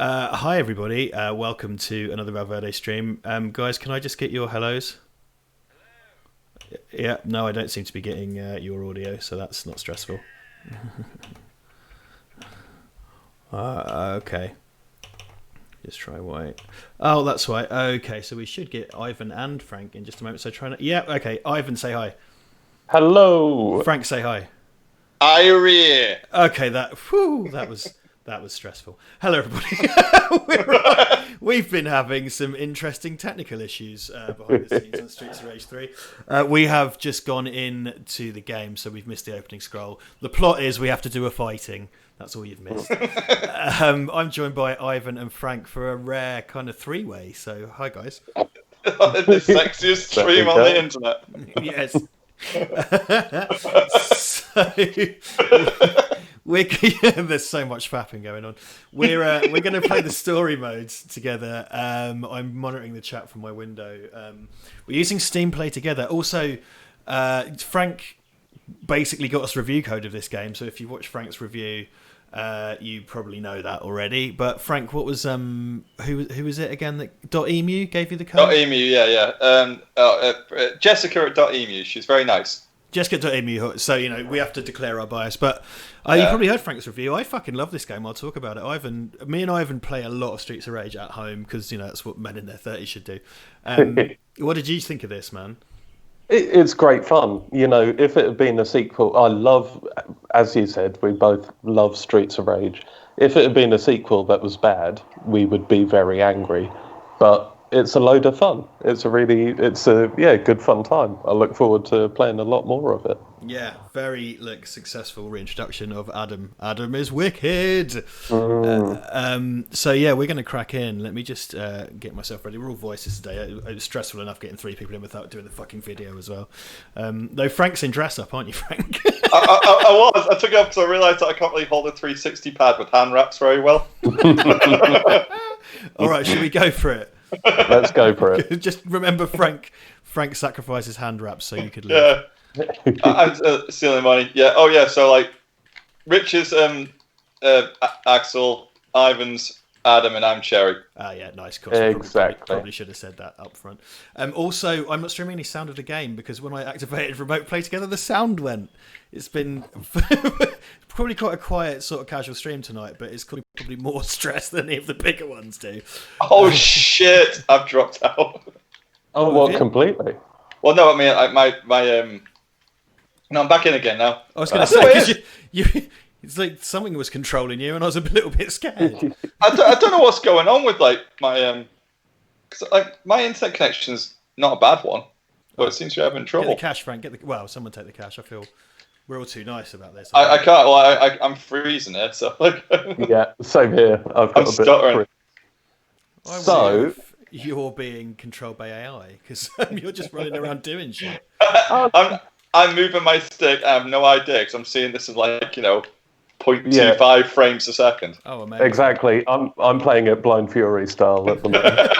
Hi everybody, welcome to another Valverde stream. Guys, can I just get your hellos? Yeah, no, I don't seem to be getting your audio, so that's not stressful. Okay. Just try wait. Oh, that's right. Okay, so we should get Ivan and Frank in just a moment. So try to... Yeah, okay. Ivan, say hi. Hello. Frank, say hi. Irie. Okay, that was stressful. Hello, everybody. We've been having some interesting technical issues behind the scenes on Streets of Rage 3. We have just gone into the game, so we've missed the opening scroll. The plot is we have to do a fighting. That's all you've missed. I'm joined by Ivan and Frank for a rare kind of three-way. So, hi, guys. The sexiest stream on the internet. Yes. There's so much fapping going on. We're going to play the story modes together. I'm monitoring the chat from my window. We're using Steam Play Together. Also, Frank basically got us review code of this game. So if you watch Frank's review, you probably know that already. But Frank, what was who was it again that .emu gave you the code? .emu, yeah. Jessica at .emu. She's very nice. Jessica.emu, so we have to declare our bias, but you probably heard Frank's review. I fucking love this game. I'll talk about it. Me and Ivan play a lot of Streets of Rage at home because that's what men in their 30s should do. What did you think of this, man? It's great fun. If it had been a sequel, I love, as you said, we both love Streets of Rage. If it had been a sequel that was bad, we would be very angry. But it's a load of fun. It's a good fun time. I look forward to playing a lot more of it. Yeah, very successful reintroduction of Adam. Adam is wicked. So yeah, we're going to crack in. Let me just get myself ready. We're all voices today. It was stressful enough getting 3 people in without doing the fucking video as well. Though Frank's in dress up, aren't you, Frank? I was. I took it up because I realised that I can't really hold a 360 pad with hand wraps very well. All right, should we go for it? Let's go for it. Just remember, Frank sacrifices hand wraps so you could live. Yeah, I'm stealing money. Yeah. Oh yeah. So Rich's Axel, Ivan's Adam, and I'm Cherry. Yeah, nice. Exactly. Probably should have said that up front. Also, I'm not streaming any sound of the game because when I activated Remote Play Together, the sound went. It's been probably quite a quiet sort of casual stream tonight, but it's probably more stress than any of the bigger ones do. Oh shit! I've dropped out. Oh, what? Completely? Well, no. I mean, no, I'm back in again now. I was going to say because you. It's like something was controlling you, and I was a little bit scared. I don't know what's going on with my because my internet connection's not a bad one, but it seems to be having trouble. Get the cash, Frank. Someone take the cash. I feel we're all too nice about this. I can't. Well, I'm freezing it. So yeah, same here. I've got I'm a bit. stuttering. So you're being controlled by AI because you're just running around doing shit. I'm moving my stick. I have no idea because I'm seeing this as 0.25 frames a second. Oh, amazing. Exactly. I'm playing it Blind Fury style at the moment.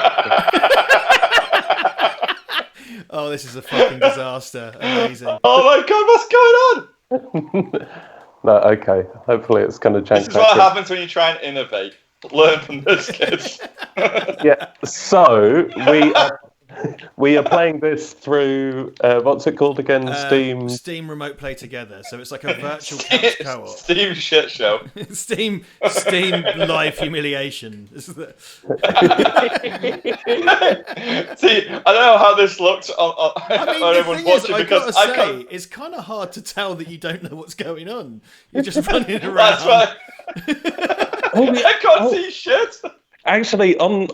Oh, this is a fucking disaster. Amazing. Oh my god, what's going on? No, okay. Hopefully it's going to change. This is what happens when you try and innovate. Learn from this, kids. Yeah. So we are playing this through what's it called again? Steam Remote Play Together. So it's like a virtual couch co-op. Steam shit show. Steam live humiliation. See, I don't know how this looks on everyone's watching because it's kind of hard to tell that you don't know what's going on. You're just running around. That's right. I can't see shit. Actually, on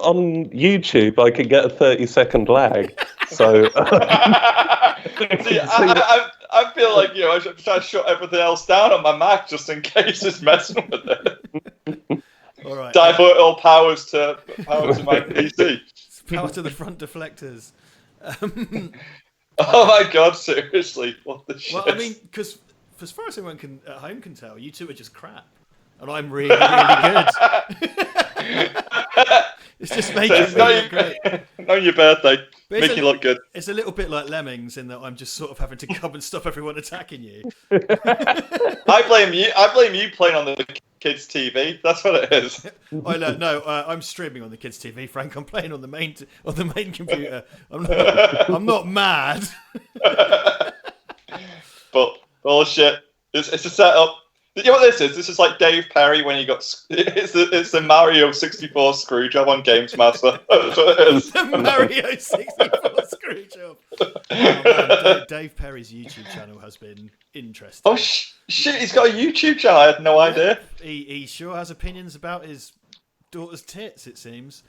YouTube, I could get a 30-second lag. So, see, I feel like I should try to shut everything else down on my Mac just in case it's messing with it. All right. Divert all power to my PC. Power to the front deflectors. Oh my god! Seriously, what the shit? Well, I mean, because as far as anyone at home can tell, you two are just crap. And I'm really, really good. It's just making me look great. On your birthday, make you look good. It's a little bit like Lemmings in that I'm just sort of having to come and stop everyone attacking you. I blame you. I blame you playing on the kids' TV. That's what it is. I'm streaming on the kids' TV, Frank. I'm playing on the main computer. I'm not mad. But bullshit. It's a setup. You know what this is? This is like Dave Perry when he got. It's the Mario 64 screw job on Games Master. That's what it is. The Mario 64 screw job. Oh, man, Dave Perry's YouTube channel has been interesting. Oh shit! He's got a YouTube channel. I had no idea. He sure has opinions about his daughter's tits. It seems.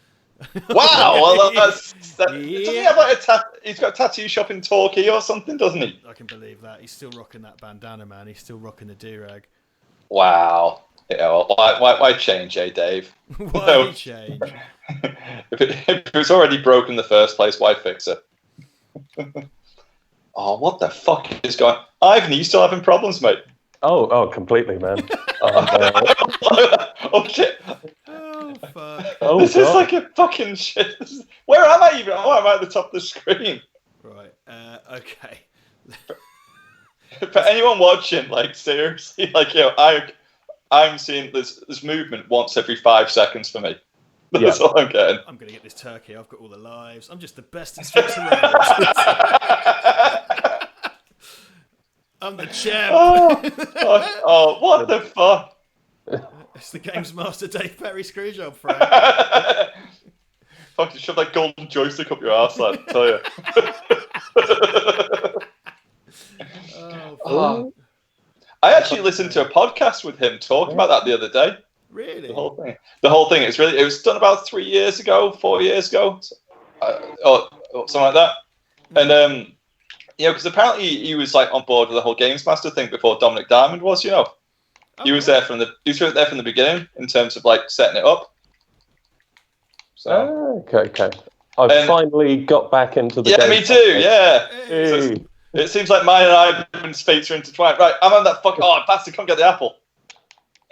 Wow. Well, doesn't he have like he's got a tattoo shop in Torquay or something, doesn't he? I can believe that. He's still rocking that bandana, man. He's still rocking the do-rag. Wow. Yeah. Well, why change, Dave? Why change? If it was already broken in the first place, why fix it? Oh, what the fuck is going? Ivan, are you still having problems, mate? Oh, completely, man. Oh shit! Oh fuck! Oh, This God. is like a fucking shit. Where am I even? Oh, I'm at the top of the screen. Right. Okay. For anyone watching, like seriously, like I'm seeing this movement once every 5 seconds for me. That's all I'm getting. I'm gonna get this turkey. I've got all the lives. I'm just the best in Streets of Rage. I'm the champ. Oh, what the fuck? It's the Games Master Dave Perry screwjob, Frank. Fucking shove that golden joystick up your arse, lad. I tell you. Oh, I actually listened to a podcast with him talking about that the other day. really? The whole thing. It was done about 4 years ago, or something like that. And because apparently he was like on board with the whole Games Master thing before Dominic Diamond was. He was there from the beginning in terms of like setting it up. So Okay. I've finally got back into the game. me too. Yeah. Hey. So it seems like mine and Ivan's fates are intertwined. Right, I'm on that fucking. Oh, bastard! Come get the apple.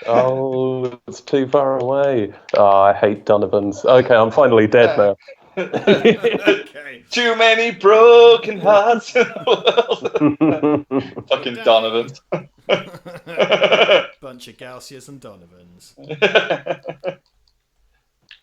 Oh, it's too far away. Oh, I hate Donovan's. Okay, I'm finally dead now. Okay. Too many broken hearts in the world. Fucking Donovan. Bunch of Gaussias and Donovans.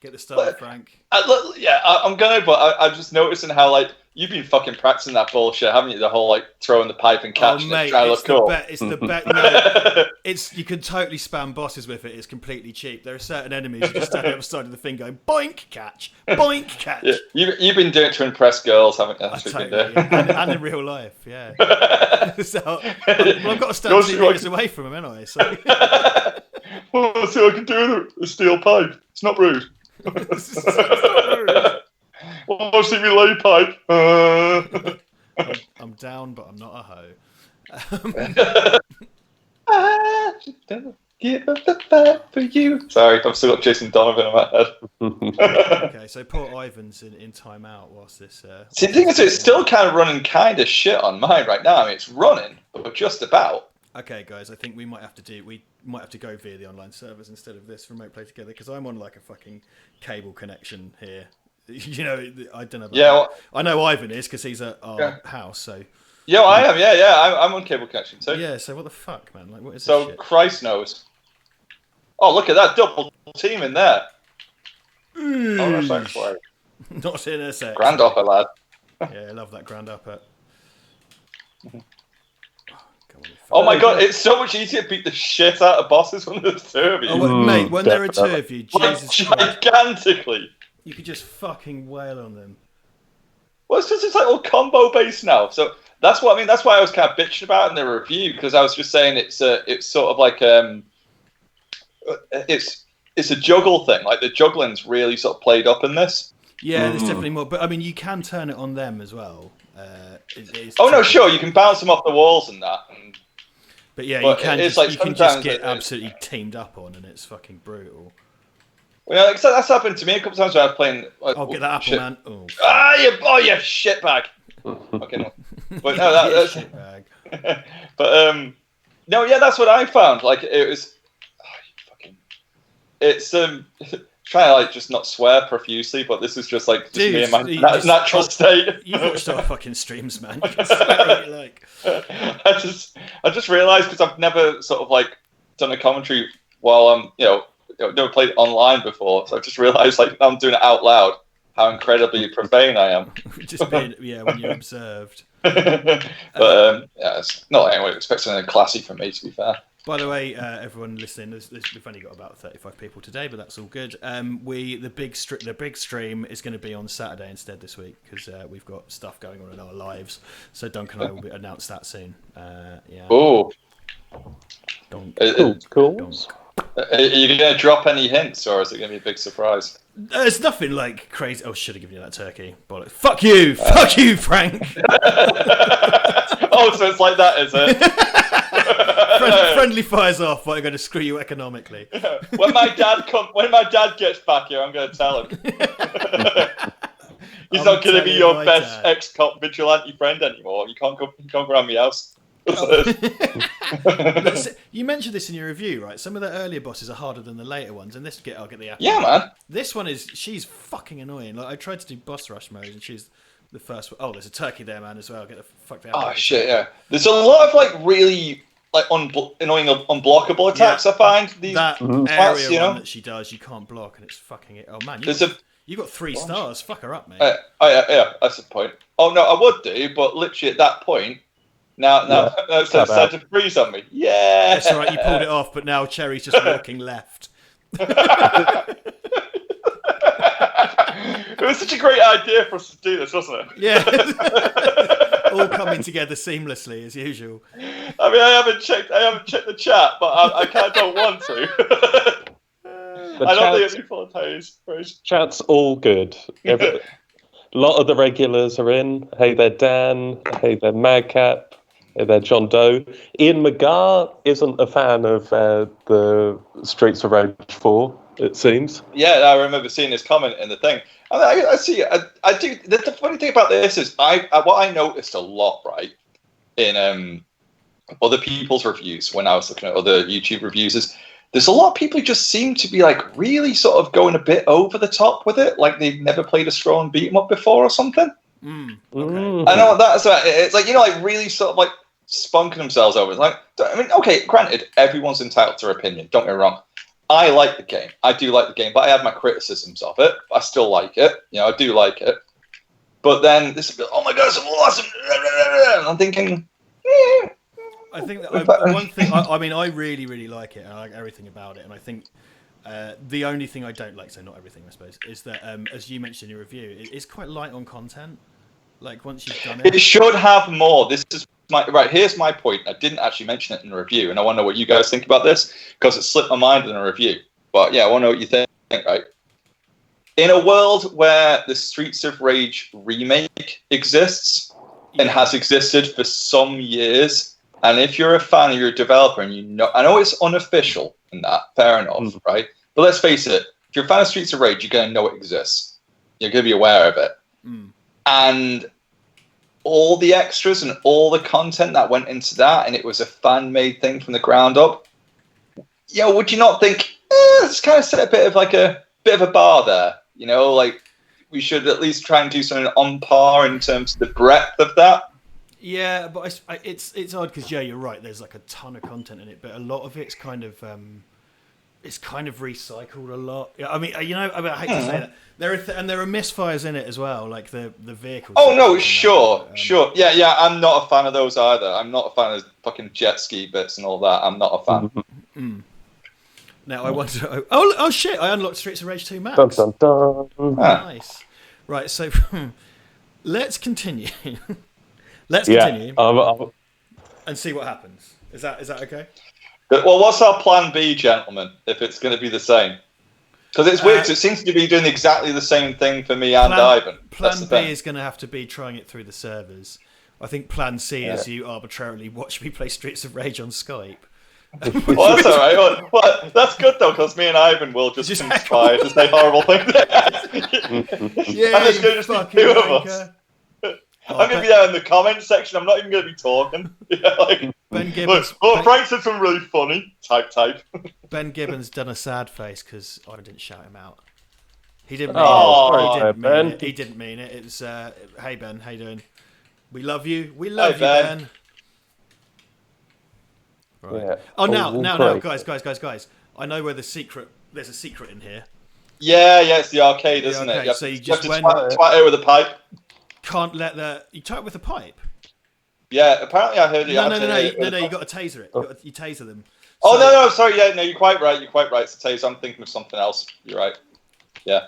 Get the start, Frank. I'm gonna, but I'm just noticing how like you've been fucking practicing that bullshit, haven't you? The whole like throwing the pipe and catching it, trying to look cool. It's the bet. No, you can totally spam bosses with it. It's completely cheap. There are certain enemies you just stand on the side of the thing going boink catch, boink catch. Yeah, you've been doing it to impress girls, haven't you? That's Totally, and in real life, yeah. So I've got to stand 2 meters away from him anyway. So. Well, see what I can do with a steel pipe. It's not rude. Want to see me lay pipe? I'm down, but I'm not a hoe. Give up the fight for you. Sorry, I've still got Jason Donovan in my head. Okay, so poor Ivan's in time out whilst this. See, the thing is, it's still kind of running kind of shit on mine right now. I mean, it's running, but just about. Okay, guys, I think we might have to go via the online servers instead of this remote play together because I'm on like a fucking cable connection here. I don't know. I know Ivan is because he's at our house. So. Yeah, I am. Yeah. I'm on cable connection too. Yeah. So what the fuck, man? Like, what is this so shit? Christ knows. Oh, look at that double team in there. Oh, that's sorry. Not in a sec. Grand upper, lad. Yeah, I love that grand upper. Oh my god, it's so much easier to beat the shit out of bosses when there's 2 of you. Oh, mate, when there are 2 of you, Jesus Christ. Gigantically. You could just fucking wail on them. Well, it's just all combo based now. So that's what I mean. That's why I was kind of bitching about in the review because I was just saying it's sort of like it's a juggle thing. Like the juggling's really sort of played up in this. Yeah, there's definitely more. But I mean, you can turn it on them as well. Sure, you can bounce them off the walls and that. But yeah, you can just get absolutely teamed up on, and it's fucking brutal. Well, like, so that's happened to me a couple of times when I was playing. Like, I'll get that apple, shit. man. Oh, you shitbag. Okay, no. But no, that's shitbag. But no, yeah, that's what I found. Like it was, it's trying to like just not swear profusely, but this is just like just me and my natural state. You've watched our fucking streams, man. You can swear like. I just realised because I've never sort of like done a commentary while I'm, never played it online before, so I just realised like I'm doing it out loud how incredibly profane I am. Just being, when you're observed. But it's not like I would expect something classy from me, to be fair. By the way, everyone listening, we've only got about 35 people today, but that's all good. The big stream is going to be on Saturday instead this week because we've got stuff going on in our lives. So Duncan and I will announce that soon. Oh, cool. Are you going to drop any hints, or is it going to be a big surprise? There's nothing like crazy. Oh, should have given you that turkey. Bollocks. Fuck you, Frank. Oh, so it's like that, is it? Friendly fires off, but I'm going to screw you economically. When my dad gets back here, I'm going to tell him. He's not going to be your best ex-cop vigilante friend anymore. You can't go around my house. You mentioned this in your review, right? Some of the earlier bosses are harder than the later ones, and I'll get the apple. Yeah, man. This one she's fucking annoying. Like I tried to do boss rush mode, and she's the first one. Oh, there's a turkey there, man, as well. Get the fuck out. Oh shit, yeah. There's a lot of like really like annoying unblockable attacks. I find these area one that she does, you can't block, and it's fucking it. Oh man, you got 3 stars. Fuck her up, mate. Yeah, that's the point. Oh no, I would do, but literally at that point. Now, it's started to freeze on me. Yeah, that's all right. You pulled it off, but now Cherry's just walking left. It was such a great idea for us to do this, wasn't it? Yeah, all coming together seamlessly as usual. I mean, I haven't checked the chat, but I kind of don't want to. I don't think it'd be full of praise. Chat's all good. A lot of the regulars are in. Hey there, Dan. Hey there, Madcap. Hey there, John Doe. Ian McGar isn't a fan of the Streets of Rage 4, it seems. Yeah, I remember seeing his comment in the thing. I see. I do. The funny thing about this is, what I noticed a lot, right, in other people's reviews when I was looking at other YouTube reviews is there's a lot of people who just seem to be like really sort of going a bit over the top with it, like they've never played a scroll and beat 'em up before or something. Okay. I know what that's about. It's like, like really sort of like spunking themselves over it. Like, I mean, okay, granted, everyone's entitled to their opinion. Don't get me wrong. I like the game. I do like the game, but I have my criticisms of it. I still like it. I do like it. But then this, oh my god, it's awesome! And I'm thinking, I think that one thing. I mean, I really, really like it. And I like everything about it. And I think the only thing I don't like, so not everything, I suppose, is that as you mentioned in your review, it's quite light on content. Like once you've done it, it should have more. This is here's my point. I didn't actually mention it in the review, and I want to know what you guys think about this because it slipped my mind in a review. But yeah, I want to know what you think. Right? In a world where the Streets of Rage remake exists and has existed for some years, and if you're a fan or you're a developer, and I know it's unofficial and that, fair enough, right? But let's face it, if you're a fan of Streets of Rage, you're going to know it exists. You're going to be aware of it. And all the extras and all the content that went into that, and it was a fan-made thing from the ground up. Would you not think, let's kind of set a bit of a bar there? Like we should at least try and do something on par in terms of the breadth of that. Yeah, but it's odd because you're right. There's like a ton of content in it, but a lot of it's kind of recycled a lot. I mean, I hate to say that. There are misfires in it as well, like the vehicles. Oh no, sure. Yeah. I'm not a fan of those either. I'm not a fan of fucking jet ski bits and all that. I'm not a fan. Now I want to. Oh shit! I unlocked Streets of Rage 2 Max. Dun, dun, dun. Nice. Right, so let's continue. Let's continue and see what happens. Is that okay? Well, what's our plan B, gentlemen? If it's going to be the same. Because it's weird, 'cause it seems to be doing exactly the same thing for me and Ivan. Plan B is going to have to be trying it through the servers. I think Plan C is you arbitrarily watch me play Streets of Rage on Skype. Well, that's all right. Well, that's good, though, because me and Ivan will just conspire to say horrible things. Yeah, and it's going to just be 2 of us. I'm going to be there in the comments section. I'm not even going to be talking. Ben Gibbons. Frank said something really funny. Type. Ben Gibbons done a sad face because I didn't shout him out. He didn't mean it. He didn't mean it. It was, hey Ben, how you doing? We love you. We love you, Ben. Right. Yeah. Oh, now, guys. I know where there's a secret in here. Yeah, it's the arcade, isn't it? So you just twat it with a pipe. Can't let you tie it with a pipe. Yeah, apparently I heard it. No, you got to taser it. You taser them. Oh, no, sorry. Yeah, no, you're quite right. It's a taser. I'm thinking of something else. You're right. Yeah.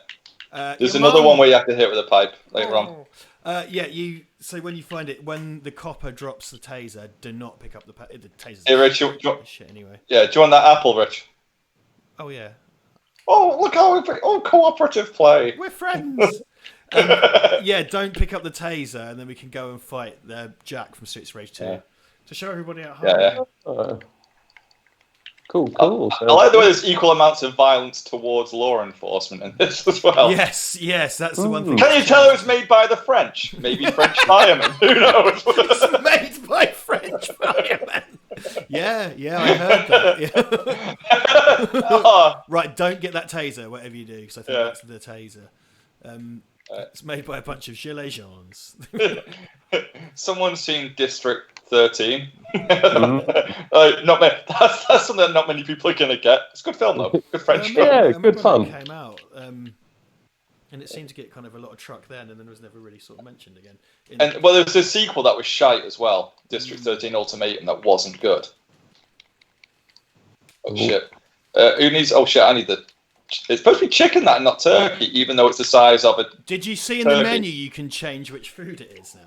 There's another one where you have to hit with a pipe later on. So when you find it, when the copper drops the taser, do not pick up the taser. Hey, Rich, shit anyway. Yeah, do you want that apple, Rich? Oh, yeah. Oh, look how cooperative play. We're friends. Don't pick up the taser, and then we can go and fight Jack from Streets of Rage 2. Yeah. To show everybody at home. Yeah. Cool. I like the way there's equal amounts of violence towards law enforcement in this as well. Yes, that's the one thing. Can you tell it was made by the French? Maybe French firemen. Who knows? It's made by French firemen. Yeah, I heard that. Yeah. Right, don't get that taser, whatever you do, because I think that's the taser. It's made by a bunch of Gilets jaunes. Someone's seen District 13. Not many. That's something that not many people are going to get. It's a good film, though. Good French film. Yeah, good fun. It came out, and it seemed to get kind of a lot of truck then, and then was never really sort of mentioned again. There was a sequel that was shite as well, District 13 Ultimatum, that wasn't good. Oh shit! Who needs? Oh shit! I need the. It's supposed to be chicken, that, and not turkey, even though it's the size of a. Did you see in the menu you can change which food it is now?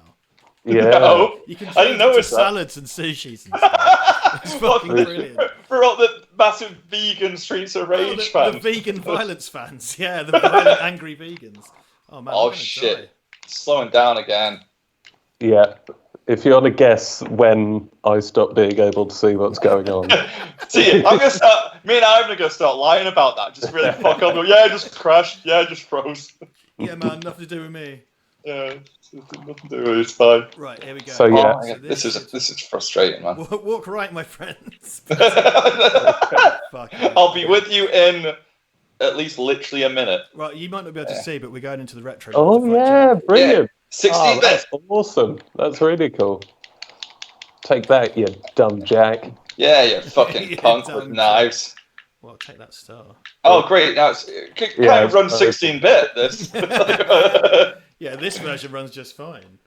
Yeah. No, you can I didn't notice that. Salads and sushis and stuff. It's fucking brilliant. For all the massive vegan Streets of Rage fans. The vegan violence fans. Yeah, the violent, angry vegans. Oh, man. Oh, shit. Die. Slowing down again. Yeah. If you want to guess when I stopped being able to see what's going on. See, me and Ivan are going to start lying about that. Just really fuck up. Yeah, just crashed. Yeah, just froze. Yeah, man, nothing to do with me. Yeah, nothing to do with it. It's fine. Right, here we go. So, yeah. So this is frustrating, man. Walk right, my friends. I'll be with you in at least literally a minute. Right, you might not be able to see, but we're going into the retro. Oh, yeah, brilliant. 16 that's awesome. That's really cool. Take that, you dumb Jack. Yeah, you fucking punk with knives. Well, take that star. Oh, great. Now it kind of runs 16-bit, this. Yeah, this version runs just fine.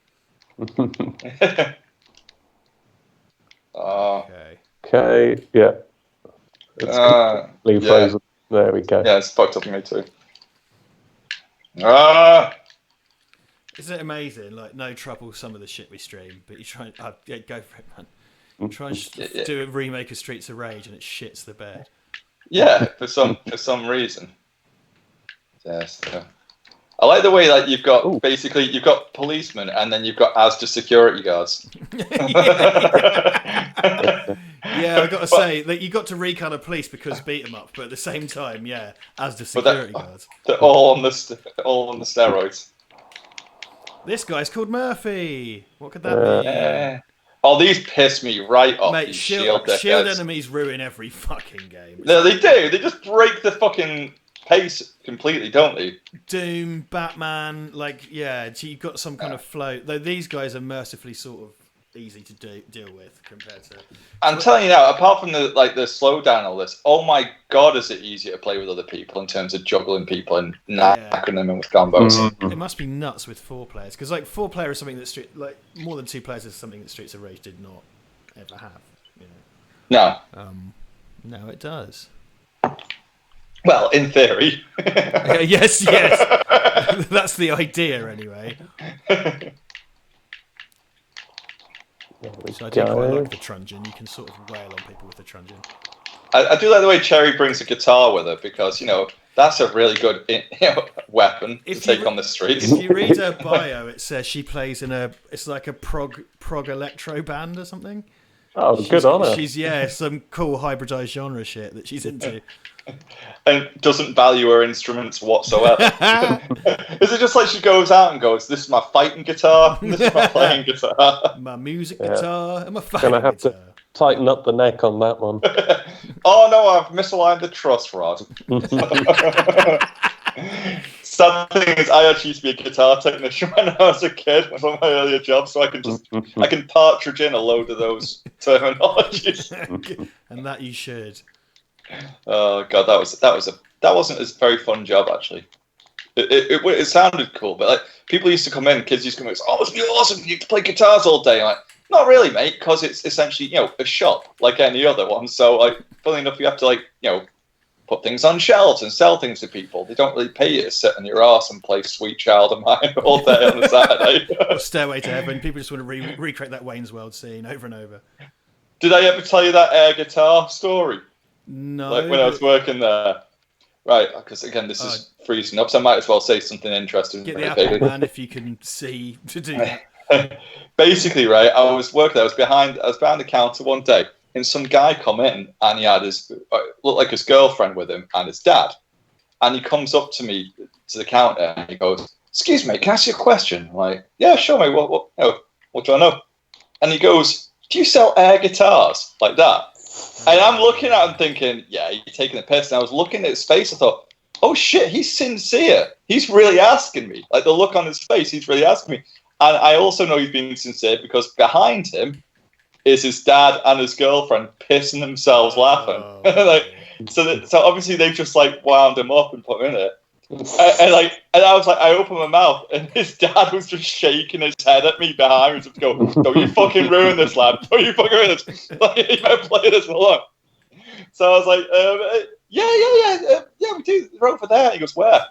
Okay, yeah. It's completely frozen. There we go. Yeah, it's fucked up for me too. Isn't it amazing? Like, no trouble, some of the shit we stream, but you try and go for it, man. You try and do a remake of Streets of Rage and it shits the bed. Yeah, for some reason. Yes. I like the way that you've got basically you've got policemen and then you've got Asda security guards. Yeah, I got to say that you got to recolor police because beat them up, but at the same time, Asda security guards. They're all on the steroids. This guy's called Murphy. What could that be? Oh, these piss me right off. Mate, shield enemies ruin every fucking game. No, they do. They just break the fucking pace completely, don't they? Doom, Batman, you've got some kind of flow. Though these guys are mercifully sort of easy to deal with compared to. I'm telling you now, apart from the slowdown all this, oh my god, is it easier to play with other people in terms of juggling people and knacking them in with combos. It must be nuts with 4 players because 4 player is something that more than 2 players is something that Streets of Rage did not ever have. You know? No. No, it does. Well, in theory. Yes. That's the idea, anyway. So I do quite like the truncheon. You can sort of wail on people with the truncheon. I do like the way Cherry brings a guitar with her because, that's a really good weapon to take on the streets. If you read her bio, it says she plays in it's like a prog electro band or something. Oh, good on her. She's, some cool hybridized genre shit that she's into. And doesn't value her instruments whatsoever. Is it just like she goes out and goes, this is my fighting guitar, this is my playing guitar. My music guitar, and my fighting guitar. Gonna have to tighten up the neck on that one. Oh no, I've misaligned the truss rod. Sad thing is, I actually used to be a guitar technician when I was a kid, one of my earlier jobs, so I can partridge in a load of those terminologies. And that you should. Oh god, that wasn't a very fun job actually. It sounded cool, but like people used to come in, kids used to come in and say, "Oh, it must be awesome! You can play guitars all day." I'm like, not really, mate, because it's essentially a shop like any other one. So like, funny enough, you have to like put things on shelves and sell things to people. They don't really pay you to sit on your arse and play "Sweet Child of Mine" all day on a Saturday. Or "Stairway to Heaven." People just want to recreate that Wayne's World scene over and over. Did I ever tell you that air guitar story? No. Like when I was working there. Right, because again, this is freezing up, so I might as well say something interesting. Get the Apple Man if you can see to do that. Basically, right, I was working there. I was behind the counter one day, and some guy come in, and he had looked like his girlfriend with him and his dad. And he comes up to me to the counter, and he goes, "Excuse me, can I ask you a question?" I'm like, "Yeah, sure, mate. What do I know?" And he goes, "Do you sell air guitars like that?" And I'm looking at him thinking, yeah, you're taking the piss. And I was looking at his face. I thought, oh, shit, he's sincere. He's really asking me. Like, the look on his face, he's really asking me. And I also know he's being sincere because behind him is his dad and his girlfriend pissing themselves laughing. So obviously they've just, like, wound him up and put him in it. And I was like, I opened my mouth, and his dad was just shaking his head at me behind me to go, "Don't you fucking ruin this, lad! Don't you fucking ruin this! Like, you better play this along." So I was like, yeah, we do. They're over there. He goes, "Where?"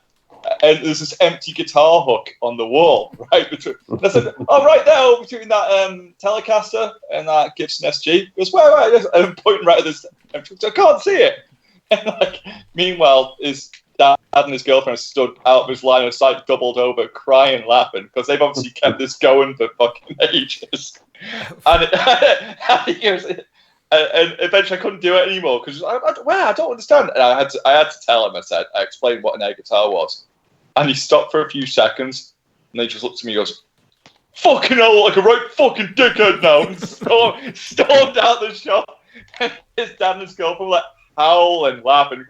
And there's this empty guitar hook on the wall, right? I said, "Oh, right there, between that Telecaster and that Gibson SG." He goes, "Where?" And I'm pointing right at this. I can't see it. And like, meanwhile, his dad and his girlfriend stood out of his line of sight, doubled over, crying, laughing, because they've obviously kept this going for fucking ages. And eventually I couldn't do it anymore because I don't understand. And I had to tell him. I explained what an air guitar was, and he stopped for a few seconds, and he just looked at me and goes, "Fucking hell, like a right fucking dickhead now," and stormed out the shop. And his dad and his girlfriend were like howling, laughing,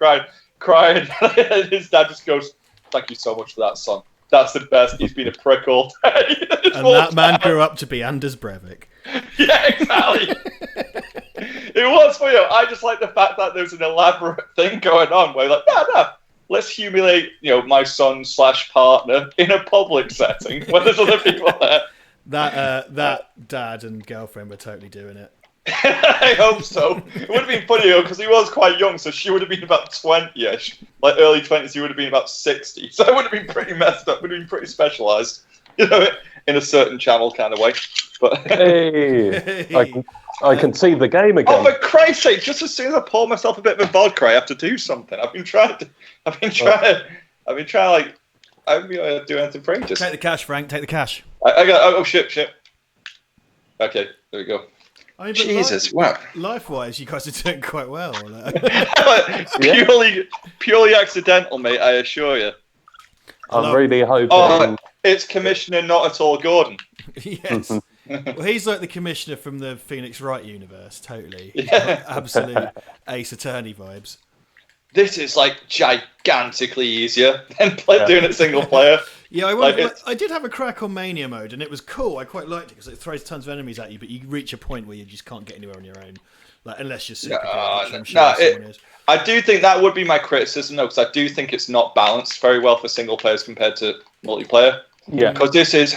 crying. And his dad just goes, "Thank you so much for that, son. That's the best. He's been a prick all day." And that man grew up to be Anders Breivik. Yeah, exactly. It was for you. I just like the fact that there's an elaborate thing going on where like, no, let's humiliate, my son / partner in a public setting when there's other people there. That dad and girlfriend were totally doing it. I hope so. It would have been funny because he was quite young, so she would have been about 20ish, like early 20s. He would have been about 60, so it would have been pretty messed up. Would have been pretty specialised, in a certain channel kind of way. But hey, I can see the game again. Oh, for Christ's sake! Just as soon as I pour myself a bit of a vodka, I have to do something. I've been trying. I haven't been able to do anything for ages. Take the cash, Frank. Take the cash. I got. Oh shit. Okay, there we go. I mean, Jesus, wow. Life-wise, you guys are doing quite well. purely accidental, mate. I assure you. I'm really hoping. Oh, it's Commissioner Not At All Gordon. Yes. Well, he's like the commissioner from the Phoenix Wright universe. Totally. Yeah. Absolute Ace Attorney vibes. This is like gigantically easier than doing it single player. Yeah, I did have a crack on Mania mode, and it was cool. I quite liked it because it throws tons of enemies at you, but you reach a point where you just can't get anywhere on your own, unless you're super good. I do think that would be my criticism, though, because I do think it's not balanced very well for single players compared to multiplayer. Yeah, because this is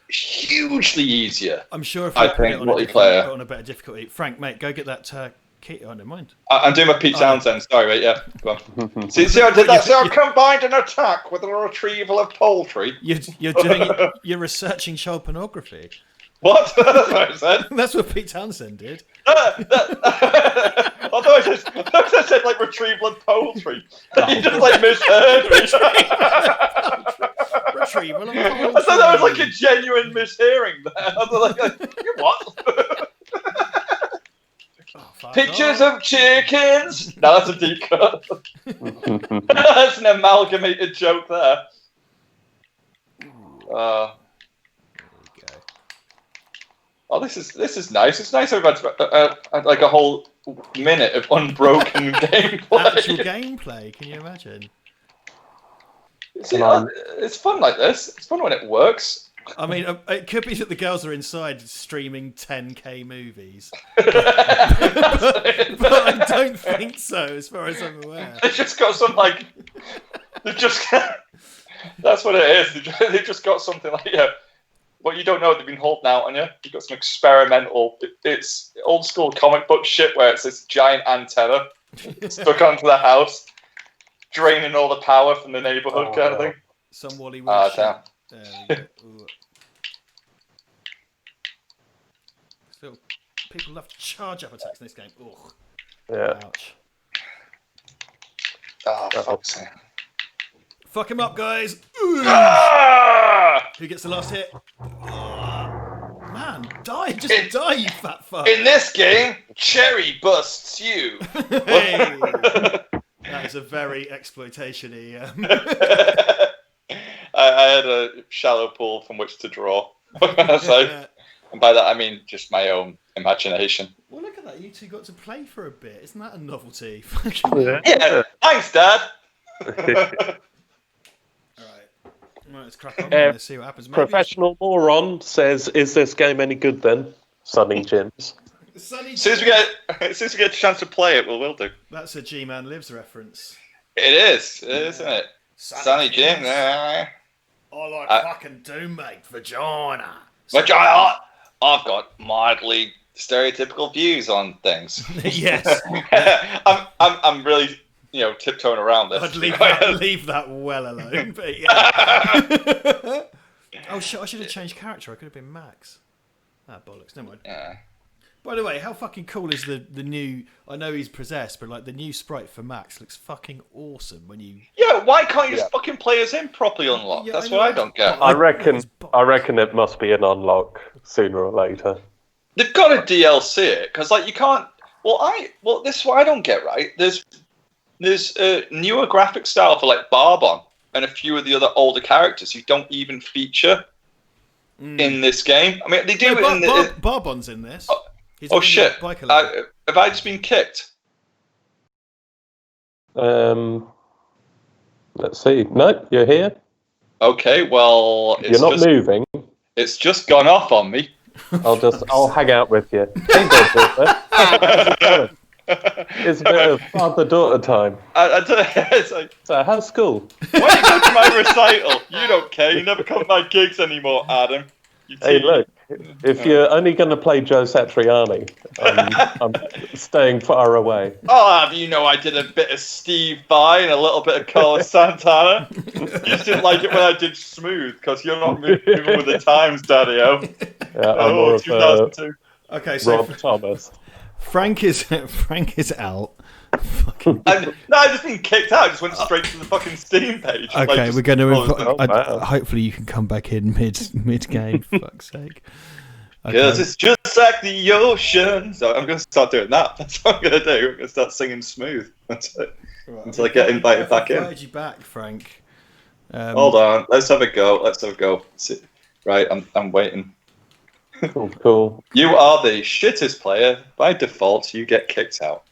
hugely easier. I'm sure if I put it on a better difficulty. Frank, mate, go get that. Oh, never mind. I'm doing my Pete Townsend. Sorry, mate. Yeah, go on. see, I did that. So I combined an attack with a retrieval of poultry. You're researching child pornography. What? That's what I said. That's what Pete Townsend did. Although I said like retrieval of poultry, you just like misheard me. Retrieval of poultry. I thought that was like a genuine mishearing there. I was like, you what? Pictures of chickens. No, that's a deep cut. That's an amalgamated joke there. Oh, this is nice. It's nice. I've had like a whole minute of unbroken gameplay. Actual gameplay. Can you imagine? See, it's fun like this. It's fun when it works. I mean, it could be that the girls are inside streaming 10K movies, but I don't think so, as far as I'm aware. They've just got some like. They've just. That's what it is. They've just got something like what you don't know. They've been holding out on you. You've got some experimental. It's old school comic book shit where it's this giant antenna stuck onto the house, draining all the power from the neighborhood kind of thing. Some Wally Wood shit. There we go. Still, people love charge up attacks in this game. Ugh. Yeah. Ouch. Oh, fuck's sake. Fuck him up, guys. Who gets the last hit? Man, die. Just die, you fat fuck. In this game, Cherry busts you. Hey. That is a very exploitation-y. I had a shallow pool from which to draw. So, and by that I mean just my own imagination. Well, look at that. You two got to play for a bit. Isn't that a novelty? Yeah. Thanks, Dad. Right, let's crack on. Let's see what happens. Maybe Professional Moron says, "Is this game any good then?" Sunny Jims. Sunny As soon as we get a chance to play it, we'll do. That's a G-Man Lives reference. It is, isn't it? Sunny Jim. I like fucking Doom, mate. Vagina. Vagina. I've got mildly stereotypical views on things. Yes. I'm really, tiptoeing around this. I'd leave that well alone. But yeah. Oh shit! I should have changed character. I could have been Max. Ah, bollocks. Never mind. Yeah. By the way, how fucking cool is the new? I know he's possessed, but like the new sprite for Max looks fucking awesome when you. Yeah, why can't you just fucking play as him properly unlocked? Yeah, That's what I don't get. I reckon it must be an unlock sooner or later. They've got to DLC it because you can't. Well, this is what I don't get right. There's a newer graphic style for Barbon and a few of the other older characters who don't even feature in this game. I mean, they do it in the. Barbon's in this. Oh shit! Have I just been kicked? Let's see. No, you're here. Okay, well, You're not moving. It's just gone off on me. I'll hang out with you. Hey there, it's a bit of father-daughter time. I don't know. It's like, So how's school? why don't you go to my recital? You don't care. You never come to my gigs anymore, Adam. Hey, look. If you're only going to play Joe Satriani, I'm staying far away. Oh, I did a bit of Steve Vai and a little bit of Carlos Santana. You just didn't like it when I did Smooth because you're not moving with the times, Daddy-O. Yeah, I'm more of 2002. Okay, so Rob Thomas. Frank is out. I've just been kicked out. I just went straight to the fucking Steam page. Okay, we're going to. wow. Hopefully, you can come back in mid game. For fuck's sake. Because it's just like the ocean. So I'm going to start doing that. That's what I'm going to do. I'm going to start singing Smooth. That's it. Right, until I get invited back in. I've invited you back, Frank. Hold on. Let's have a go. Right, I'm waiting. Cool. You are the shittest player. By default, you get kicked out.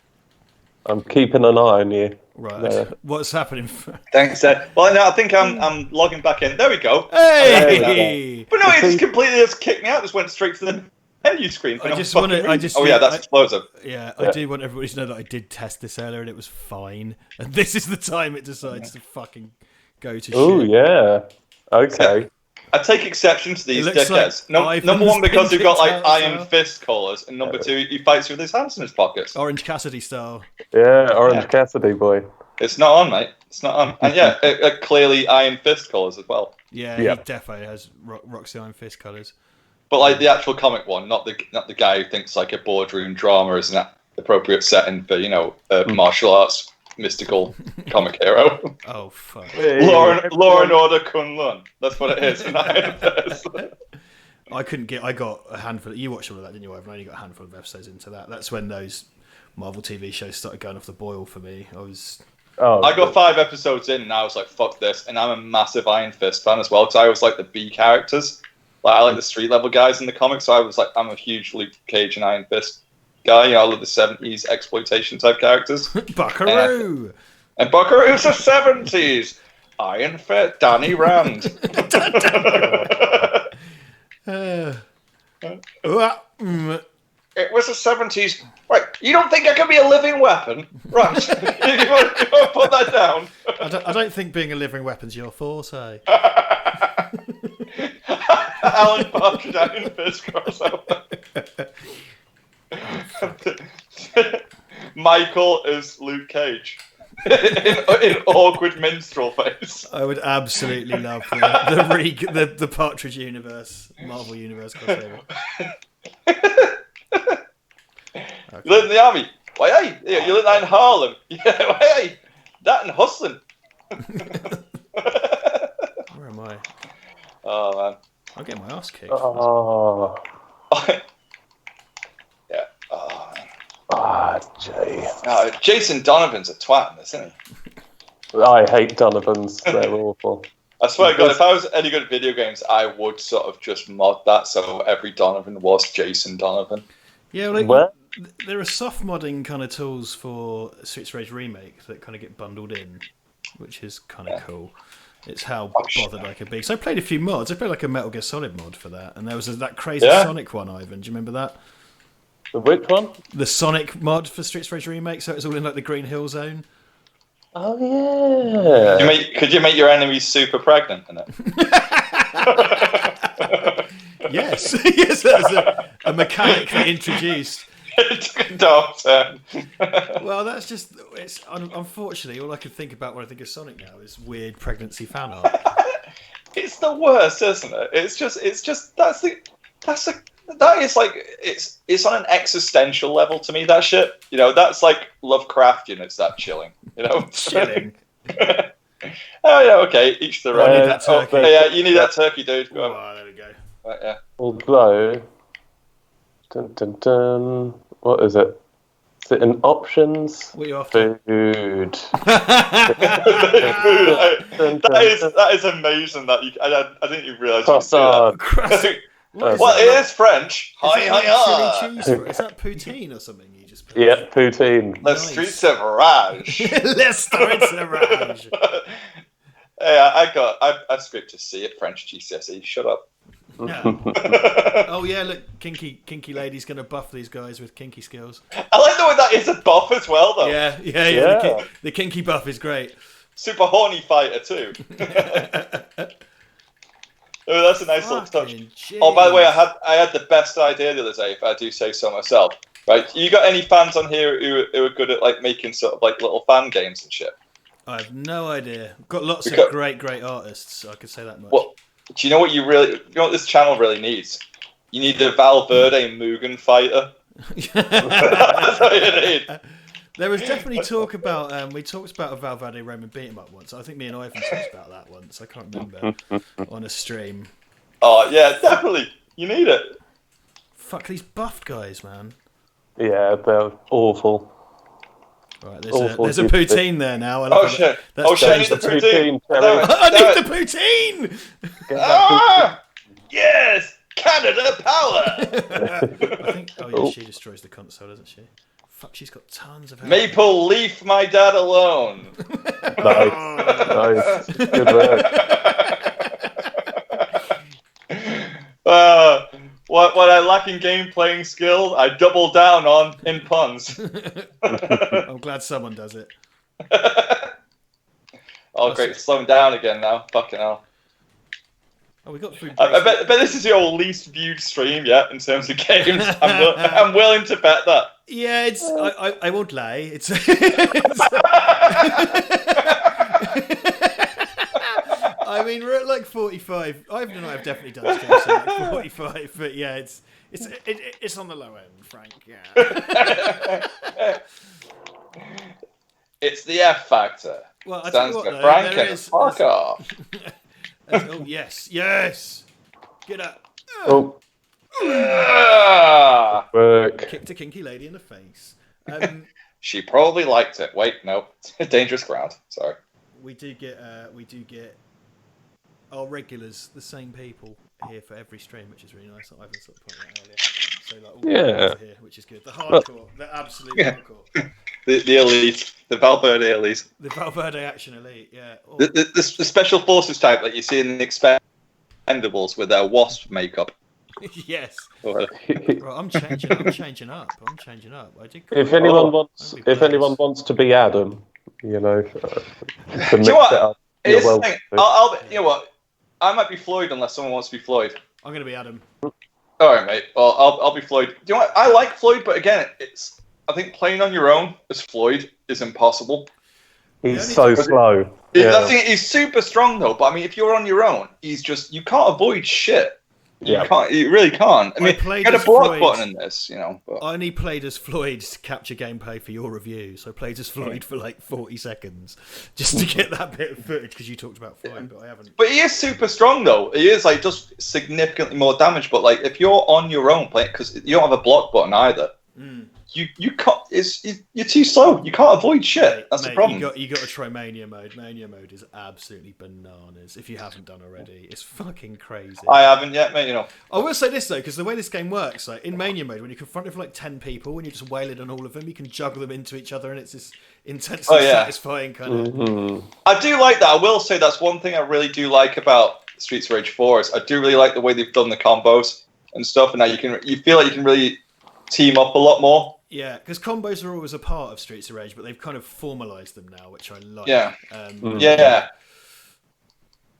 I'm keeping an eye on you. Right. What's happening? Thanks, Ed. Well, no, I think I'm logging back in. There we go. Hey! But no, it just kicked me out. Just went straight to the menu screen. I just want to. Oh yeah, that's explosive. Yeah, I do want everybody to know that I did test this earlier and it was fine. And this is the time it decides to fucking go to shit. Oh yeah. Okay. I take exception to these dickheads. Like number one, because they've got Iron well. Fist collars, and number two, he fights with his hands in his pockets. Orange Cassidy style. Yeah, Orange Cassidy boy. It's not on, mate. It's not on. And yeah, clearly Iron Fist collars as well. Yeah, he definitely has rocks the Iron Fist colours. But the actual comic one, not the guy who thinks a boardroom drama is an appropriate setting for martial arts mystical comic hero. Oh fuck! Law and Order Kunlun. That's what it is. I couldn't get. I got a handful. You watched all of that, didn't you? I've only got a handful of episodes into that. That's when those Marvel TV shows started going off the boil for me. I got 5 episodes in, and I was like, "Fuck this!" And I'm a massive Iron Fist fan as well, because I was like the B characters. I like the street level guys in the comics, so I was like, I'm a huge Luke Cage and Iron Fist guy. I love the 70s exploitation type characters. Buckaroo! And Buckaroo's the 70s! Iron Fist, Danny Rand. the 70s. Right, you don't think I can be a living weapon? Right, you want to put that down? I don't think being a living weapon's your forte. Alan Partridge out in first crossover. Michael is Luke Cage in awkward minstrel face. I would absolutely love the Partridge universe, Marvel universe crossover. Okay. You live in the army? Why, hey, you live in Harlem? Yeah, why, hey, that and hustling. Where am I? Oh man, I'm getting my ass kicked. Oh. Yeah. Oh, Jay. no, Jason Donovan's a twat in this, isn't he? I hate Donovans. They're awful. I swear to God, if I was any good at video games, I would sort of just mod that so every Donovan was Jason Donovan. Yeah, like, Where? there are soft modding kind of tools for Streets of Rage Remake that kind of get bundled in, which is kind of cool. It's how bothered I could be. So I played a few mods. I played like a Metal Gear Solid mod for that, and there was that crazy Sonic one, Ivan. Do you remember that? Which one? The Sonic mod for Streets of Rage Remake, so it's all in like the Green Hill Zone. Oh yeah. Could you make your enemies super pregnant in it? Yes, yes, that was a mechanic they introduced. It took a dark turn. Well, that's just it's unfortunately all I can think about when I think of Sonic now is weird pregnancy fan art. It's the worst, isn't it? It's just that is like it's on an existential level to me. That shit, you know, that's like Lovecraftian. It's that chilling, you know. Chilling. Oh yeah, okay. Each their own. I need that turkey. Yeah, you need that turkey, dude. Go on. Oh, there we go. Right, yeah. Although, dun, dun, dun, what is it? Is it in options? What are you after? Food. That is amazing. That I didn't even realise you could do that. Croissant. Well, it is French. Is Hi, it hi, like hi. chili cheese? Is that poutine or something you just put? Yeah, poutine. The Nice. streets of Raj. Let's start the Raj. Hey, I script to see it French GCSE. Shut up. Yeah. Oh yeah, look, kinky lady's gonna buff these guys with kinky skills. I like the way that is a buff as well, though. Yeah. Yeah. The kinky buff is great. Super horny fighter too. Oh, that's a nice little touch. Jeez. Oh, by the way, I had the best idea the other day, if I do say so myself. Right, you got any fans on here who are good at like making sort of like little fan games and shit? I have no idea. Got lots of great artists. I could say that much. Well, do you know what you know what this channel really needs? You need a Valverde Mugen fighter. That's what you need. There was definitely talk about. We talked about a Valverde Roman beat 'em up once. I think me and Ivan talked about that once. I can't remember on a stream. Oh yeah, definitely. You need it. Fuck these buffed guys, man. Yeah, they're awful. Right, there's a poutine there now. Oh shit! Oh shit! I need the poutine. I need the poutine. Ah! Yes, Canada power. I think. Oh yeah, she destroys the console, doesn't she? Fuck, she's got tons of. Maple leaf my dad alone. Nice. Good work. What I lack in game playing skill, I double down on in puns. I'm glad someone does it. Oh great, slowing down again now. Fucking hell. Oh, we got food. I bet this is your least viewed stream yet in terms of games. I'm willing to bet that. Yeah, it's. I won't lie. It's. I mean, we're at like 45. Ivan and I have definitely done streams at like 45, but yeah, it's on the low end, Frank. Yeah. It's the F factor. Well, I Stands tell you what, for though, Frank there and is- fuck off. Oh yes, get up. Oh, Ah! work. Kicked a kinky lady in the face. She probably liked it. Wait, no, dangerous ground. Sorry. We do get our regulars, the same people here for every stream, which is really nice. Ivan sort of pointed out earlier. So like all Yeah. here, which is good. The hardcore, the absolute hardcore. The elite, the Valverde elite, The Valverde Action Elite, yeah. Oh, the special forces type that you see in the Expendables with their wasp makeup. Yes. Well, Right, I'm changing up. I did. If quite- anyone wants to be Adam, you know, to do you mix know it what? up, you're Here's the welcome thing. to. You know what? I might be Floyd unless someone wants to be Floyd. I'm going to be Adam. All right, mate. Well, I'll be Floyd. Do you know what? I like Floyd, but again, I think playing on your own as Floyd is impossible. He's so slow. I think he's super strong though. But I mean, if you're on your own, you can't avoid shit. You really can't. I mean, you had a block button in this, you know. But. I only played as Floyd to capture gameplay for your review, so I played as Floyd for like 40 seconds just to get that bit of footage because you talked about Floyd, but I haven't. But he is super strong though. He is like just significantly more damage. But like if you're on your own playing, because you don't have a block button either. You can't. You're too slow. You can't avoid shit. That's the problem. You got to try Mania mode. Mania mode is absolutely bananas. If you haven't done already, it's fucking crazy. I haven't yet, mate. You know. I will say this though, because the way this game works, like in Mania mode, when you're confronted with like 10 people and you're just wailing on all of them, you can juggle them into each other, and it's this intensely satisfying kind of. I do like that. I will say that's one thing I really do like about Streets of Rage 4 is I do really like the way they've done the combos and stuff, and now you feel like you can really team up a lot more. Yeah, because combos are always a part of Streets of Rage, but they've kind of formalised them now, which I like. Yeah, yeah.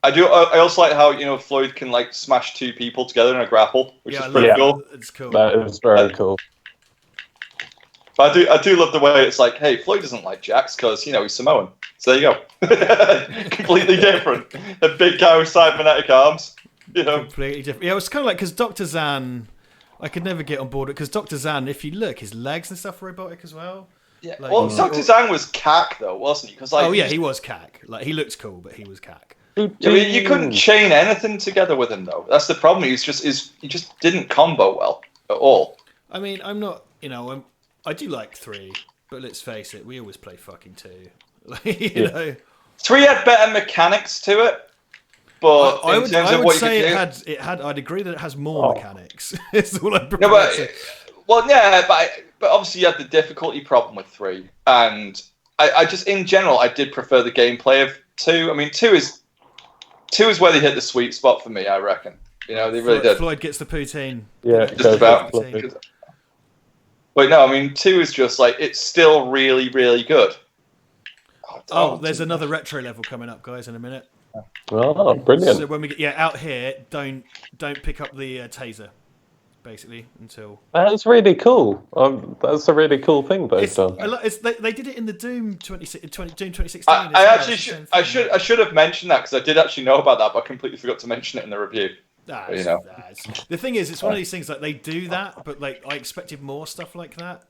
I do. I also like how Floyd can like smash two people together in a grapple, which is pretty cool. It's cool. That is very cool. But I do love the way it's like, hey, Floyd doesn't like Jax because he's Samoan. So there you go, completely different. A big guy with cybernetic arms. Completely different. Yeah, it was kind of like because Dr. Zan. I could never get on board it because Dr. Zan, if you look, his legs and stuff are robotic as well. Yeah. Like, well, Dr. Zan was cack though, wasn't he? Because he was cack. Like he looks cool, but he was cack. I mean, you couldn't chain anything together with him though. That's the problem. He just didn't combo well at all. I mean, I'm not. I do like 3, but let's face it, we always play fucking 2. You know, 3 had better mechanics to it. But I would say it had. I'd agree that it has more mechanics. It's all I'm prepared to say. But obviously you had the difficulty problem with 3, and I just in general I did prefer the gameplay of 2. I mean, 2 is where they hit the sweet spot for me. I reckon. They really did. Floyd gets the poutine. Yeah, just about. But no, I mean 2 is just like it's still really really good. There's another retro level coming up, guys, in a minute. Oh, brilliant! So when we get out here, don't pick up the taser, basically, until. That's really cool. That's a really cool thing they've done. They did it in the Doom 2016. I should have mentioned that because I did actually know about that, but I completely forgot to mention it in the review. The thing is, it's one of these things like they do that, but like I expected more stuff like that.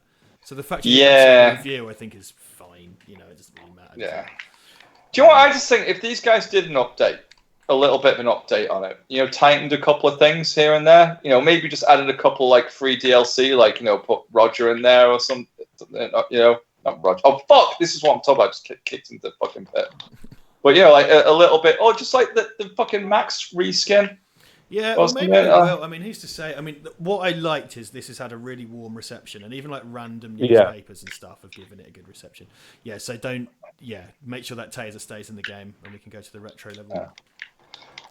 So the fact you the review, I think, is fine. It doesn't really matter. Yeah. Do you know what? I just think if these guys did a little bit of an update on it, tightened a couple of things here and there, maybe just added a couple like free DLC, like, put Roger in there or something, not Roger. Oh, fuck, this is what I'm talking about. Just kicked into the fucking pit. But, like a little bit, or just like the fucking Max reskin. Yeah, well, maybe it will. I mean, who's to say? I mean, what I liked is this has had a really warm reception, and even like random newspapers and stuff have given it a good reception. Yeah, so make sure that taser stays in the game, and we can go to the retro level. Yeah.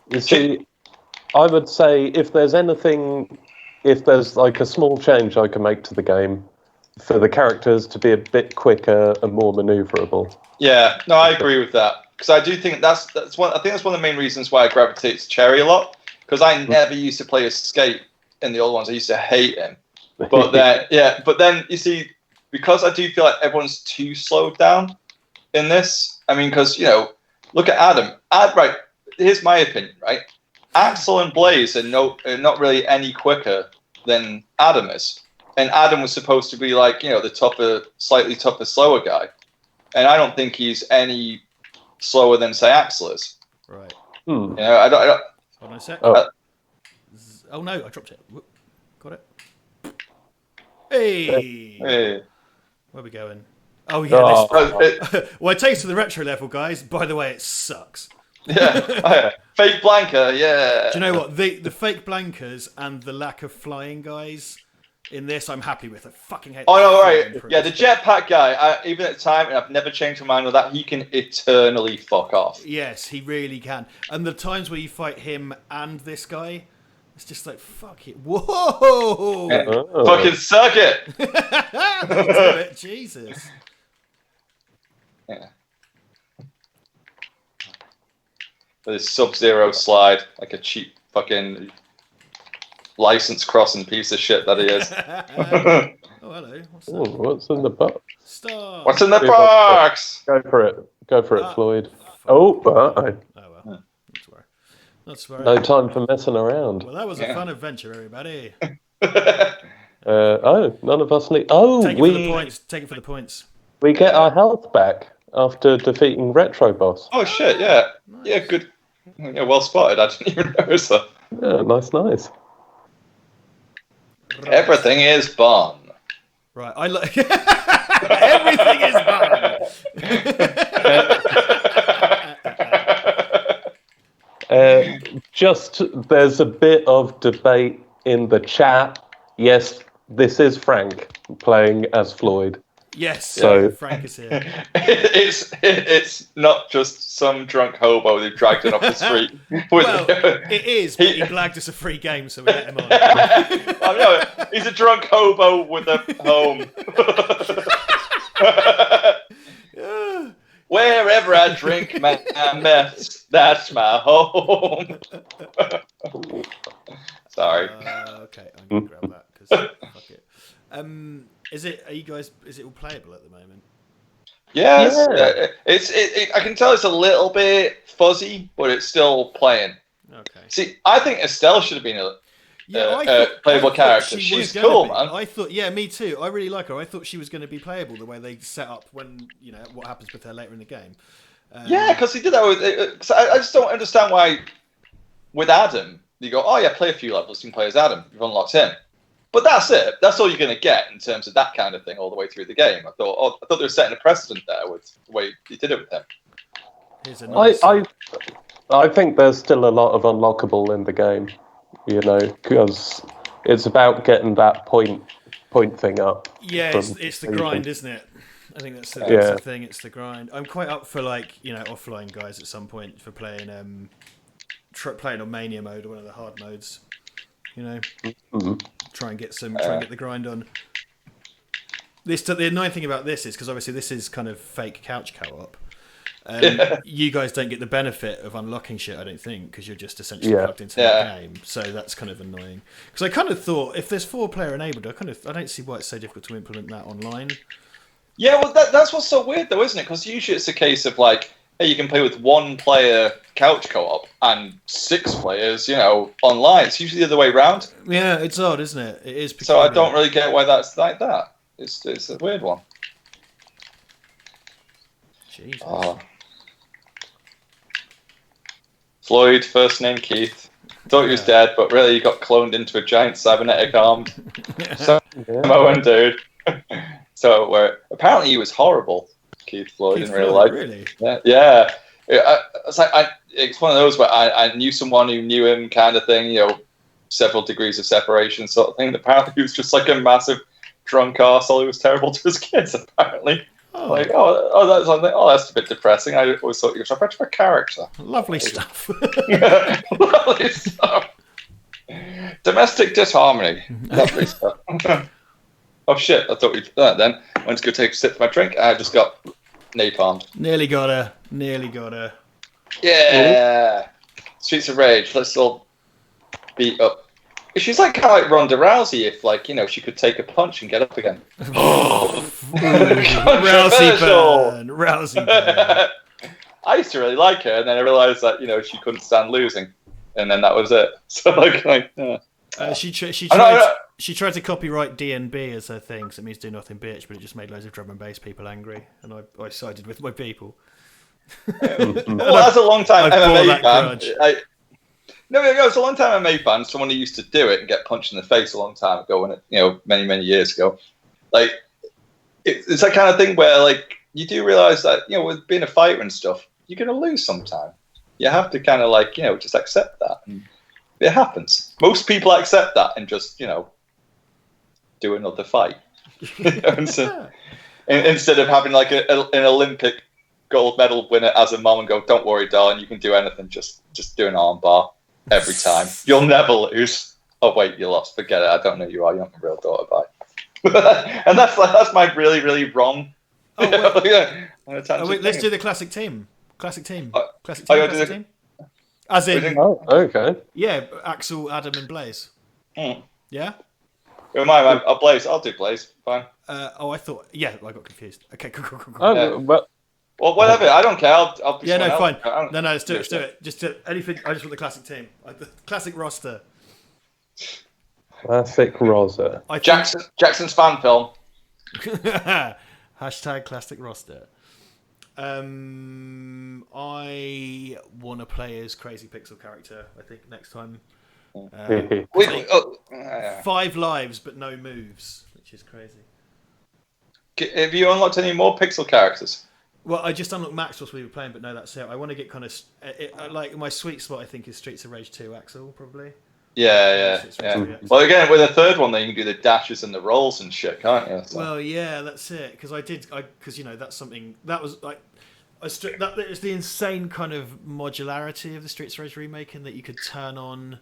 You see, I would say if there's like a small change I can make to the game for the characters to be a bit quicker and more maneuverable. Yeah, no, I agree with that because I do think that's one. I think that's one of the main reasons why I gravitate to Cherry a lot. Because I never used to play as Skate in the old ones. I used to hate him. But then you see, because I do feel like everyone's too slowed down in this. I mean, because, look at Adam. Right, here's my opinion, right? Axel and Blaze are not really any quicker than Adam is. And Adam was supposed to be like, the slightly tougher, slower guy. And I don't think he's any slower than, say, Axel is. Right. I don't. Hold on a sec. Oh no, I dropped it. Whoop. Got it. Hey. Where are we going? Oh yeah. Well, I take it to the retro level, guys. By the way, it sucks. Yeah. Fake Blanca. Yeah. Do you know what? The fake Blancas and the lack of flying guys in this, I'm happy with. I fucking hate. Oh no, right. Yeah, the jetpack guy. Even at the time, and I've never changed my mind with that. He can eternally fuck off. Yes, he really can. And the times where you fight him and this guy, It's just like, fuck it. Whoa! Yeah. Fucking suck it! That'll do it. Jesus. Yeah. This Sub-Zero slide, like a cheap fucking license crossing piece of shit that he is. Oh, hello. What's that? Ooh, what's in the box? Star. What's in the box? Go for it. Go for it, Floyd. Fuck. Oh, Oh, well. Not to worry. Not to worry. no time for messing around. Well, that was a fun adventure, everybody. None of us need. Oh, Take it for the points. Take it for the points. we get our health back after defeating Retro Boss. Oh shit, yeah. Nice. Yeah, good. Yeah, well spotted. I didn't even notice that. Yeah, nice. Right. Everything is bomb. Right, I like everything is fun. Just there's a bit of debate in the chat. Yes, this is Frank playing as Floyd. Yes, So- Frank is here. It's not just some drunk hobo they've dragged in off the street. Well, it is, but he blagged us a free game, so we let him on. I know, he's a drunk hobo with a home. Wherever I drink my mess, that's my home. Sorry. Okay, I'm gonna grab that because fuck it. Is it all playable at the moment? Yes, Yeah. I can tell it's a little bit fuzzy, but it's still playing. Okay. See, I think Estelle should have been a playable character. She's cool, man. I thought, yeah, me too. I really like her. I thought she was going to be playable the way they set up when what happens with her later in the game. Yeah, because he did that with. Cause I just don't understand why with Adam you go, oh yeah, play a few levels, you can play as Adam. You've unlocked him. But that's it. That's all you're going to get in terms of that kind of thing all the way through the game. I thought they were setting a precedent there with the way you did it with him. Here's a nice I think there's still a lot of unlockable in the game, because it's about getting that point thing up. Yeah, it's the grind, isn't it? I think that's the thing. It's the grind. I'm quite up for offline guys at some point for playing playing on Mania mode or one of the hard modes. Try and get the grind on. The annoying thing about this is because obviously this is kind of fake couch co-op. You guys don't get the benefit of unlocking shit, I don't think, because you're just essentially plugged into the game. So that's kind of annoying. Because I kind of thought if there's 4-player enabled, I don't see why it's so difficult to implement that online. Yeah, well, that's what's so weird, though, isn't it? Because usually it's a case of like, hey, you can play with 1-player couch co-op and 6 players, online. It's usually the other way around. Yeah, it's odd, isn't it? It is. So I don't really get why that's like that. It's a weird one. Jesus. Oh. Floyd, first name Keith. Thought he was dead, but really he got cloned into a giant cybernetic armed Samoan dude. So apparently he was horrible, Keith Floyd, in real life. Really? Yeah. It's one of those where I knew someone who knew him, kind of thing. Several degrees of separation, sort of thing. Apparently he was just like a massive drunk arsehole who was terrible to his kids. Apparently. That's a bit depressing. I always thought you were such a character. Lovely stuff. Lovely stuff. Domestic disharmony. Lovely stuff. Oh shit! I thought we'd do that then. I went to go take a sip of my drink. I just got napalmed. Nearly got her. Yeah. Streets of Rage. Let's all beat up. She's like kind of like Ronda Rousey if she could take a punch and get up again. Rousey burn. I used to really like her, and then I realised that she couldn't stand losing, and then that was it. So she tried to copyright DNB as her thing, so it means do nothing bitch, but it just made loads of drum and bass people angry, and I sided with my people. Well, as a long time MMA fan, it's a long time MMA fan. Someone who used to do it and get punched in the face a long time ago, when many years ago. It's that kind of thing where you do realise that with being a fighter and stuff, you're gonna lose sometime. You have to kind of just accept that. And it happens. Most people accept that and just do another fight instead of having an Olympic gold medal winner as a mom and go, don't worry, darling, you can do anything. Just do an arm bar. every time. You'll never lose. Oh wait, you lost. Forget it. I don't know who you are. You're not my real daughter. Bye. And that's my really, really wrong. Oh, wait. Yeah. Let's do the classic team. Classic team. Classic Oh, team. Classic team. As in, Oh, okay. yeah, Axel, Adam, and Blaze. Hmm. Yeah. Who am I? I'll Blaze. I'll do Blaze. Fine. I thought. Yeah, I got confused. Okay, cool. Oh, well, Well, whatever. I don't care. I'll be Yeah, no, someone fine. else. No, let's do it. Just do anything. I just want the classic team. The classic roster. classic Rosa. Jackson's fan film. Hashtag classic roster. I want to play as Crazy Pixel character, I think, next time. 5 lives, but no moves, which is crazy. Have you unlocked any more Pixel characters? Well, I just unlocked Max whilst we were playing, but no, that's it. I want to get kind of... like, my sweet spot, I think, is Streets of Rage 2, Axel, probably. Yeah. Well, again, with the third one, then you can do the dashes and the rolls and shit, can't you? So. Well, yeah, that's it. Because because, that's something... That was, like... That is the insane kind of modularity of the Streets of Rage remake, in that you could turn on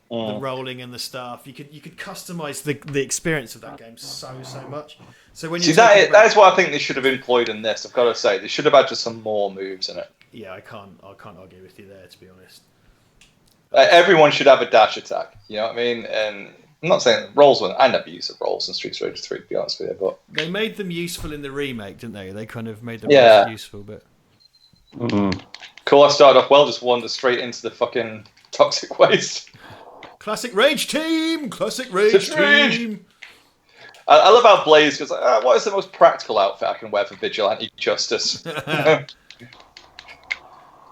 the rolling and the stuff. You could customize the experience of that game so much. So when you that is what I think they should have employed in this. I've got to say, they should have had just some more moves in it. Yeah, I can't argue with you there, to be honest. Everyone should have a dash attack. You know what I mean? And I'm not saying rolls. I never use the rolls in Streets of Rage 3, to be honest with you. But they made them useful in the remake, didn't they? They kind of made them useful, but. Cool. I started off well, just wandered straight into the fucking toxic waste. Classic Rage team. I love how Blaze goes, what is the most practical outfit I can wear for vigilante justice?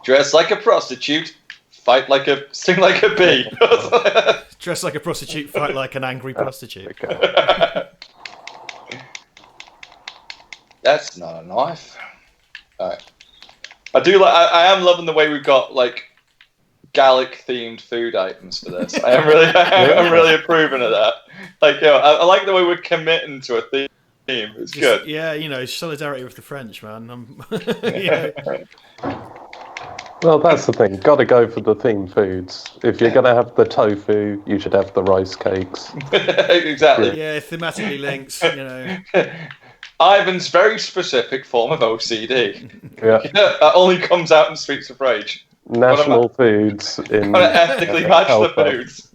Dress like a prostitute, sing like a bee. Dress like a prostitute, fight like an angry prostitute. That's not a knife. All right. I am loving the way we've got like Gallic themed food items for this. I'm really approving of that. Like, I like the way we're committing to a theme. It's good. Yeah, solidarity with the French, man. Well, that's the thing. Got to go for the themed foods. If you're going to have the tofu, you should have the rice cakes. Exactly. Yeah, thematically linked. Ivan's very specific form of OCD. Yeah. That only comes out in Streets of Rage. National foods in ethnically match the foods.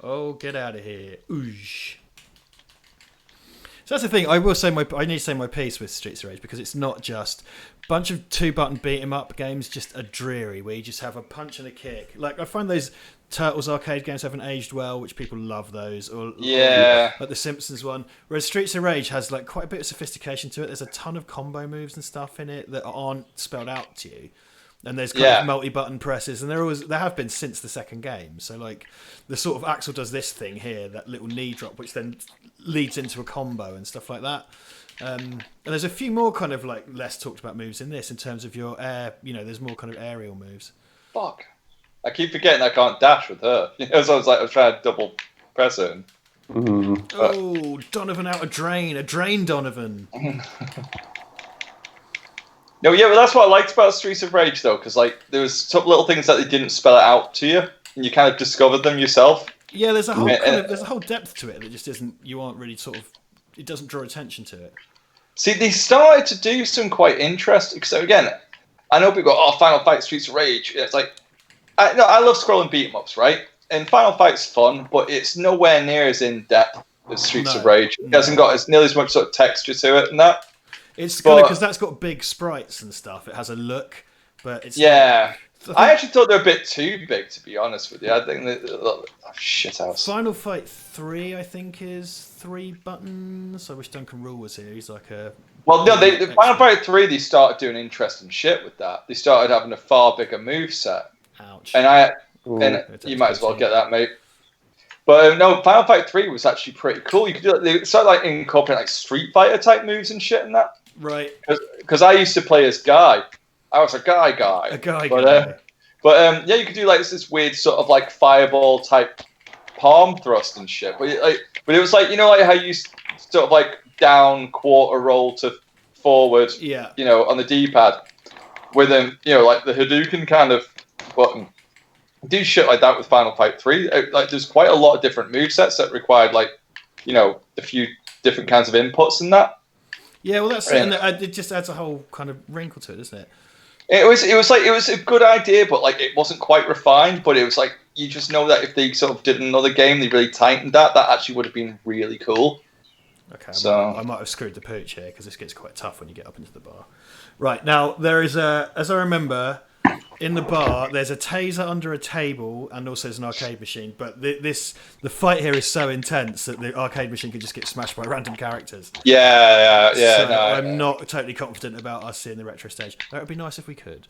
Oh, get out of here. Oosh. So that's the thing. I will say I need to say my piece with Streets of Rage, because it's not just a bunch of 2-button beat 'em up games just are dreary, where you just have a punch and a kick. Like, I find those Turtles arcade games haven't aged well, which people love those, or like the Simpsons one. Whereas Streets of Rage has like quite a bit of sophistication to it. There's a ton of combo moves and stuff in it that aren't spelled out to you, and there's kind of multi-button presses, and there have been since the second game. So like the sort of Axel does this thing here, that little knee drop, which then leads into a combo and stuff like that. And there's a few more kind of like less talked about moves in this, in terms of your air. There's more kind of aerial moves. Fuck. I keep forgetting I can't dash with her. So I was trying to double press it. Oh, Donovan out a drain Donovan. No, yeah, but that's what I liked about Streets of Rage, though, because like there was some little things that they didn't spell it out to you, and you kind of discovered them yourself. Yeah, there's a whole depth to it that just isn't. You aren't really it doesn't draw attention to it. See, they started to do some quite interesting. So again, I know people go, Final Fight, Streets of Rage. It's like. I love scrolling beat 'em ups, right? And Final Fight's fun, but it's nowhere near as in depth as Streets of Rage. It hasn't got nearly as much sort of texture to it and that. It's good because that's got big sprites and stuff. It has a look, but it's I actually thought they're a bit too big, to be honest with you. I think shit house. Final Fight 3, I think, is 3 buttons. I wish Duncan Rule was here. He's like a. Well, no, the Final Fight 3, they started doing interesting shit with that. They started having a far bigger moveset. Ouch. And you might as well get that, mate. But no, Final Fight 3 was actually pretty cool. You could do they started like incorporating like Street Fighter type moves and shit in that. Right. Because I used to play as Guy. I was a guy. A guy. But you could do like this weird sort of like fireball type palm thrust and shit. But it was like like how you sort of like down quarter roll to forward. Yeah. On the D-pad. with like the Hadouken kind of button. Do shit like that with Final Fight 3. Like, there's quite a lot of different movesets that required, like, a few different kinds of inputs in that. Yeah, well, that's and it just adds a whole kind of wrinkle to it, doesn't it? It was a good idea, but like it wasn't quite refined. But it was like you just know that if they sort of did another game, they really tightened that actually would have been really cool. Okay, I might have screwed the pooch here because this gets quite tough when you get up into the bar. Right, now there is as I remember, in the bar there's a taser under a table and also there's an arcade machine. But the fight here is so intense that the arcade machine could just get smashed by random characters. Yeah. So I'm not totally confident about us seeing the retro stage. That would be nice if we could.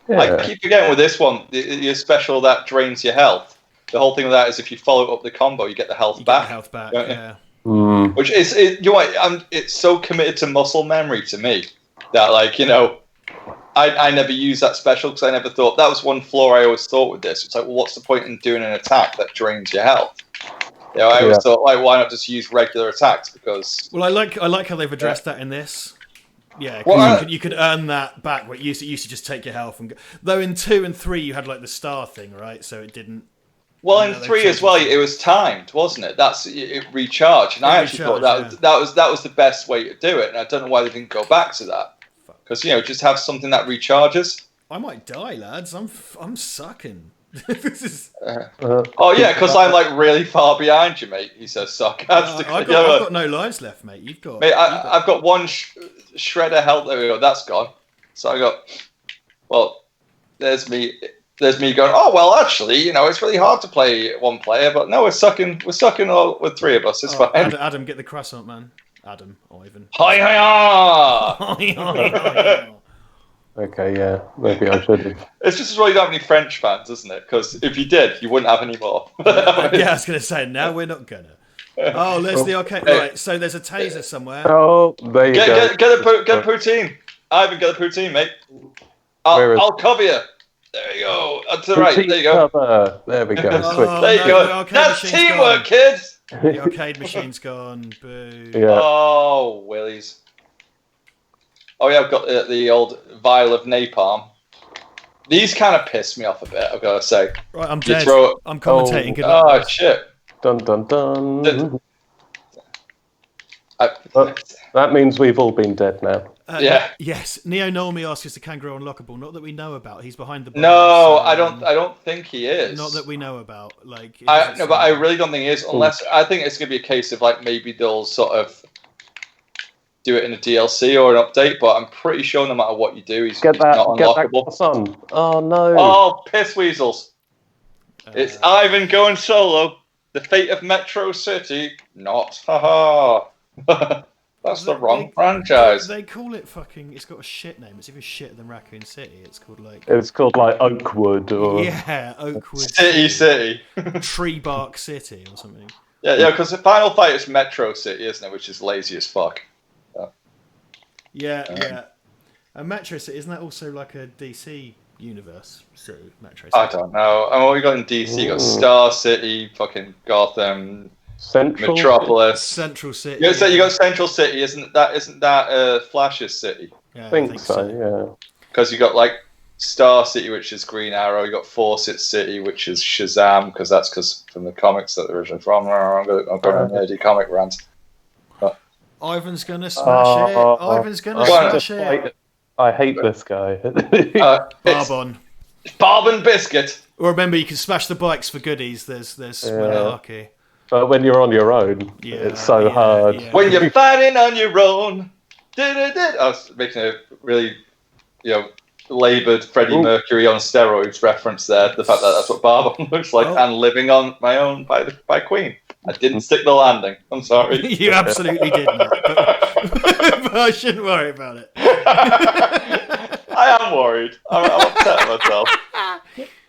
Yeah. I keep forgetting with this one, your special that drains your health. The whole thing with that is if you follow up the combo, you get the health back. Yeah. Mm. Which is it's so committed to muscle memory to me that I never used that special because I never thought that was one flaw I always thought with this. It's like, well, what's the point in doing an attack that drains your health? I always thought, like, why not just use regular attacks? Because I like how they've addressed that in this. Yeah, you could earn that back. What used to just take your health and go. Though in 2 and 3 you had like the star thing, right? So it didn't. Well, in 3 as well, it was timed, wasn't it? It recharged, and I actually thought that was the best way to do it. And I don't know why they didn't go back to that. Because just have something that recharges. I might die, lads. I'm sucking. This is. Oh yeah, because I'm like really far behind you, mate. He says, "Suck." I've got no lives left, mate. You've got. Mate, I've got one shred of health. There we go. That's gone. So I got. Well, there's me. There's me going. Oh well, actually, it's really hard to play one player, but no, we're sucking all with 3 of us. It's fine. Adam, get the croissant, man. Adam, Ivan. Hi. Okay, yeah, maybe I should have. It's just as well you don't have any French fans, isn't it? Because if you did, you wouldn't have any more. Yeah, I was going to say, now we're not going to. Oh, there's the arcade. Right, so there's a taser somewhere. Oh, there you go. Get a poutine. Ivan, get a poutine, mate. I'll cover you. There you go. To the right. There you go. Cover. There we go. There you go. That's teamwork, kids. The arcade machine's gone. Boo. Yeah. Oh, willies. Oh yeah, I've got the old vial of napalm. These kind of piss me off a bit, I've got to say. Right, I'm dead. I'm commentating. Good luck. Oh, shit. Dun, dun, dun. That means we've all been dead now. Yeah. Yes. Neo Normie asks, is the kangaroo unlockable? Not that we know about. He's behind the bar. No, I don't think he is. Not that we know about. But I really don't think he is, unless I think it's gonna be a case of like maybe they'll sort of do it in a DLC or an update, but I'm pretty sure no matter what you do, he's not unlockable. Son. Oh no. Oh, piss weasels. It's Ivan going solo. The fate of Metro City. Not. Haha. That's the wrong franchise. They call it fucking. It's got a shit name. It's even shitter than Raccoon City. It's called like. It's called like Oakwood or. Yeah, Oakwood City. Tree Bark City or something. Yeah, because the Final Fight is Metro City, isn't it? Which is lazy as fuck. Yeah. And Metro City, isn't that also like a DC universe city? Metro City. I don't know. I mean, what we got in DC? You got Star City, fucking Gotham. Central Metropolis, Central City. Yeah, so you got Central City, isn't that Flash's city? Yeah, I think so. Yeah, because you got like Star City, which is Green Arrow. You got Fawcett City, which is Shazam, because from the comics that they're originally from. I'm going on a nerdy comic rant. Ivan's gonna smash it. Ivan's gonna smash it. I hate this guy. Barbon. Barbon Biscuit. Remember, you can smash the bikes for goodies. There's Malarkey. But when you're on your own, it's so hard. Yeah. When you're fighting on your own. I was making a really, laboured Freddie Mercury on steroids reference there. The fact that that's what Barbon looks like, and living on my own by Queen. I didn't stick the landing. I'm sorry. You absolutely didn't. But I shouldn't worry about it. I am worried. I'm upset at myself.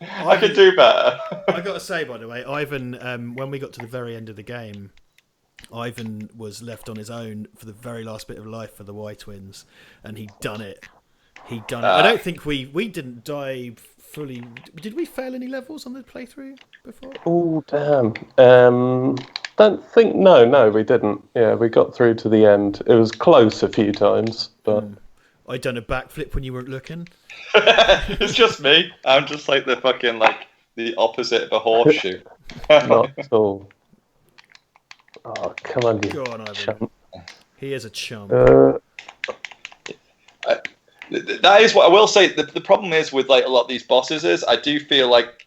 I could do better. I got to say, by the way, Ivan, when we got to the very end of the game, Ivan was left on his own for the very last bit of life for the Y Twins, and he'd done it. I don't think we didn't die fully. Did we fail any levels on the playthrough before? Oh, damn. Don't think... No, we didn't. Yeah, we got through to the end. It was close a few times, but... I done a backflip when you weren't looking. It's just me. I'm just like the fucking like the opposite of a horseshoe. Not at all. Oh, come on, you Go on, Ivan. chump. He is a chump. That is what I will say. The problem is with like a lot of these bosses is I do feel like,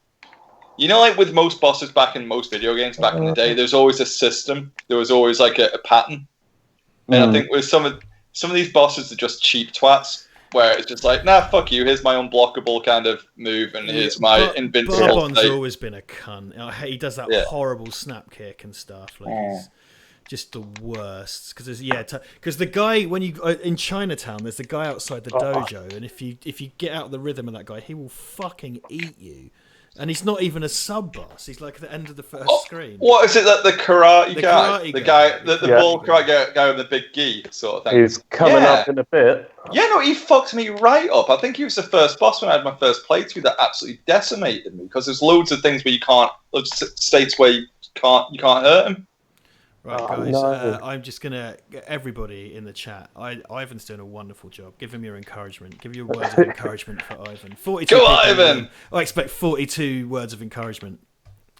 you know, like with most bosses back in most video games back in the day, there's always a system. There was always like a pattern. And I think with some of these bosses are just cheap twats, where it's just like, nah, fuck you. Here's my unblockable kind of move, and here's my invincible. Barbon's always been a cunt. He does that horrible snap kick and stuff. Like he's just the worst. Because the guy when you in Chinatown, there's the guy outside the dojo, and if you get out of the rhythm of that guy, he will fucking eat you. And he's not even a sub boss. He's like at the end of the first screen. What is it that the karate guy? The bull karate guy with the big gi sort of thing. He's coming up in a bit. Yeah, no, he fucked me right up. I think he was the first boss when I had my first playthrough that absolutely decimated me, because there's loads of things where you can't, states where you can't hurt him. Right, guys, no. I'm just going to get everybody in the chat. Ivan's doing a wonderful job. Give him your encouragement. Give your words of encouragement for Ivan. 42 Go, people. Ivan! I expect 42 words of encouragement.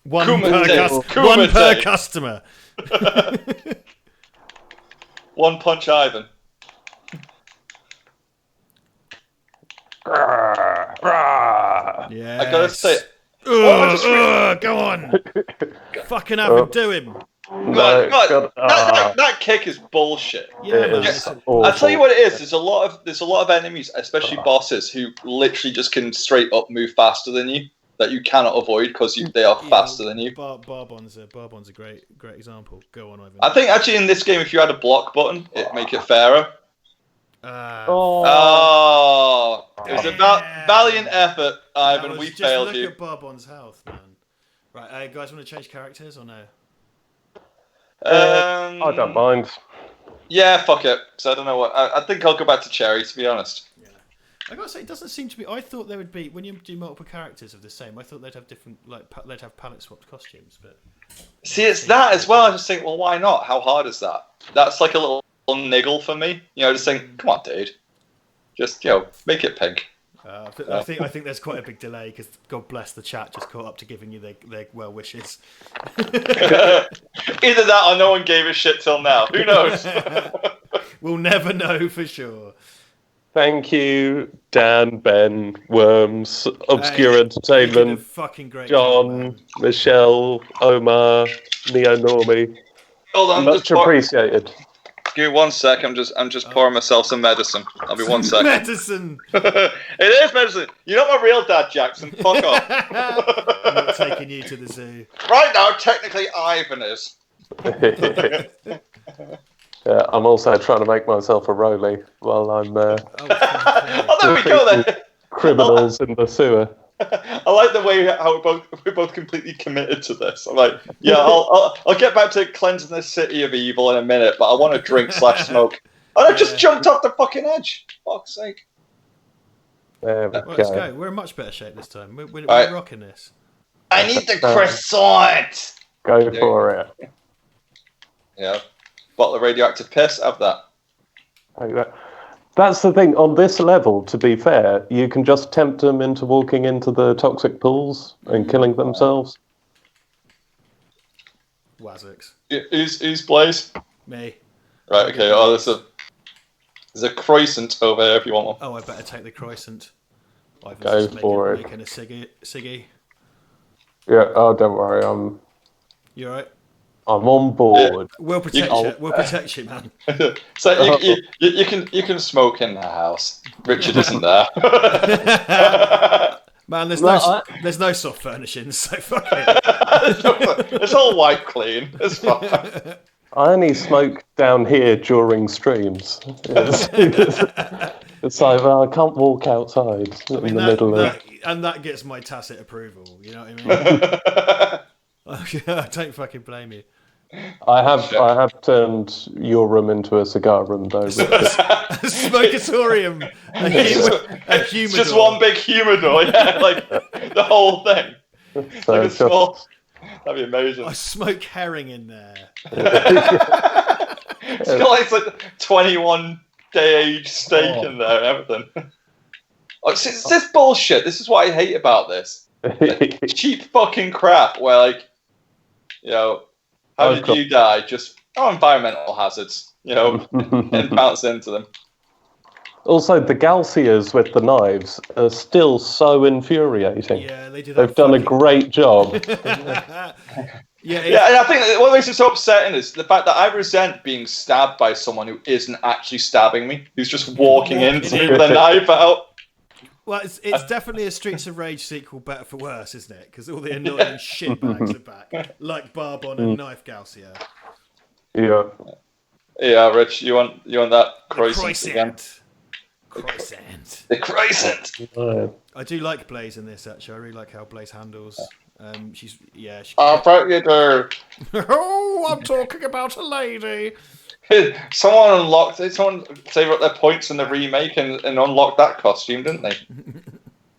One Kumite. per customer. One punch Ivan. Yeah. I gotta say... go on. Fucking Ivan, do him. That kick is bullshit. Yeah, I'll tell you what it is. There's a lot of enemies, especially bosses, who literally just can straight up move faster than you, that you cannot avoid because they are faster than you. Barbon's a great example. Go on, Ivan. I think actually in this game, if you had a block button, it'd make it fairer. It was a valiant effort, Ivan. We failed you. Look at Barbon's health, man. Right, guys, want to change characters or no? I don't mind. Yeah, fuck it. So I don't know what. I think I'll go back to Cherry, to be honest. Yeah, I gotta say, it doesn't seem to be. I thought there would be, when you do multiple characters of the same. I thought they'd have different, like they'd have palette swapped costumes. But see, it's that as well. I just think, well, why not? How hard is that? That's like a little niggle for me. You know, just think, come on, dude, just make it pink. I think there's quite a big delay because God bless the chat just caught up to giving you their well wishes. Either that or no one gave a shit till now. Who knows? We'll never know for sure. Thank you, Dan, Ben, Worms, Obscure Entertainment, fucking great John, job, Michelle, Omar, Neo Normie. Hold on, much appreciated. Give me 1 sec. I'm just pouring myself some medicine. I'll be 1 sec. Medicine. It is medicine. You're not my real dad, Jackson. Fuck off. I'm not taking you to the zoo. Right now, technically, Ivan is. Yeah, I'm also trying to make myself a Rolly while I'm there we go then. Criminals in the sewer. I like the way how we're both completely committed to this. I'm like, yeah, I'll get back to cleansing this city of evil in a minute, but I want to drink / smoke. And I just jumped off the fucking edge. Fuck's sake. There we go. Let's go. We're in much better shape this time. We're rocking this. I need the croissant. Go for it. Yeah. Bottle of radioactive piss. Have that. That's the thing. On this level, to be fair, you can just tempt them into walking into the toxic pools and killing themselves. Wazix. Who's Blaze? Me. Right, okay. Oh, there's a croissant over here if you want one. Oh, I better take the croissant. Go for it. Making a ciggy. Yeah, oh, don't worry. You alright? I'm on board. Yeah. We'll protect you, man. So you can smoke in the house. Richard isn't there. Man, there's no soft furnishings, so fuck it. It's all white clean. It's fine. I only smoke down here during streams. It's like, well, I can't walk outside in the middle of... And that gets my tacit approval, you know what I mean? I don't fucking blame you. I have turned your room into a cigar room, though. A smokatorium. A humidor. Just one big humidor, yeah, like the whole thing. So like a small... That'd be amazing. I smoke herring in there. It's got like 21 day age steak in there and everything. It's this bullshit. This is what I hate about this. Like, cheap fucking crap where, like, you know, how did you die? Just environmental hazards, you know, and bounce into them. Also, the Galcias with the knives are still so infuriating. Yeah, they do that. They've done a great job. Yeah, and I think what makes it so upsetting is the fact that I resent being stabbed by someone who isn't actually stabbing me, who's just walking in with a knife out. Well, it's definitely a Streets of Rage sequel, better for worse, isn't it? Because all the annoying shitbags are back, like Barbon and Knife Galcia. Yeah. Yeah, Rich, you want that croissant again? Croissant. The croissant. I do like Blaze in this, actually. I really like how Blaze handles. She. Oh, I'm talking about a lady. Someone saved up their points in the remake and unlocked that costume, didn't they?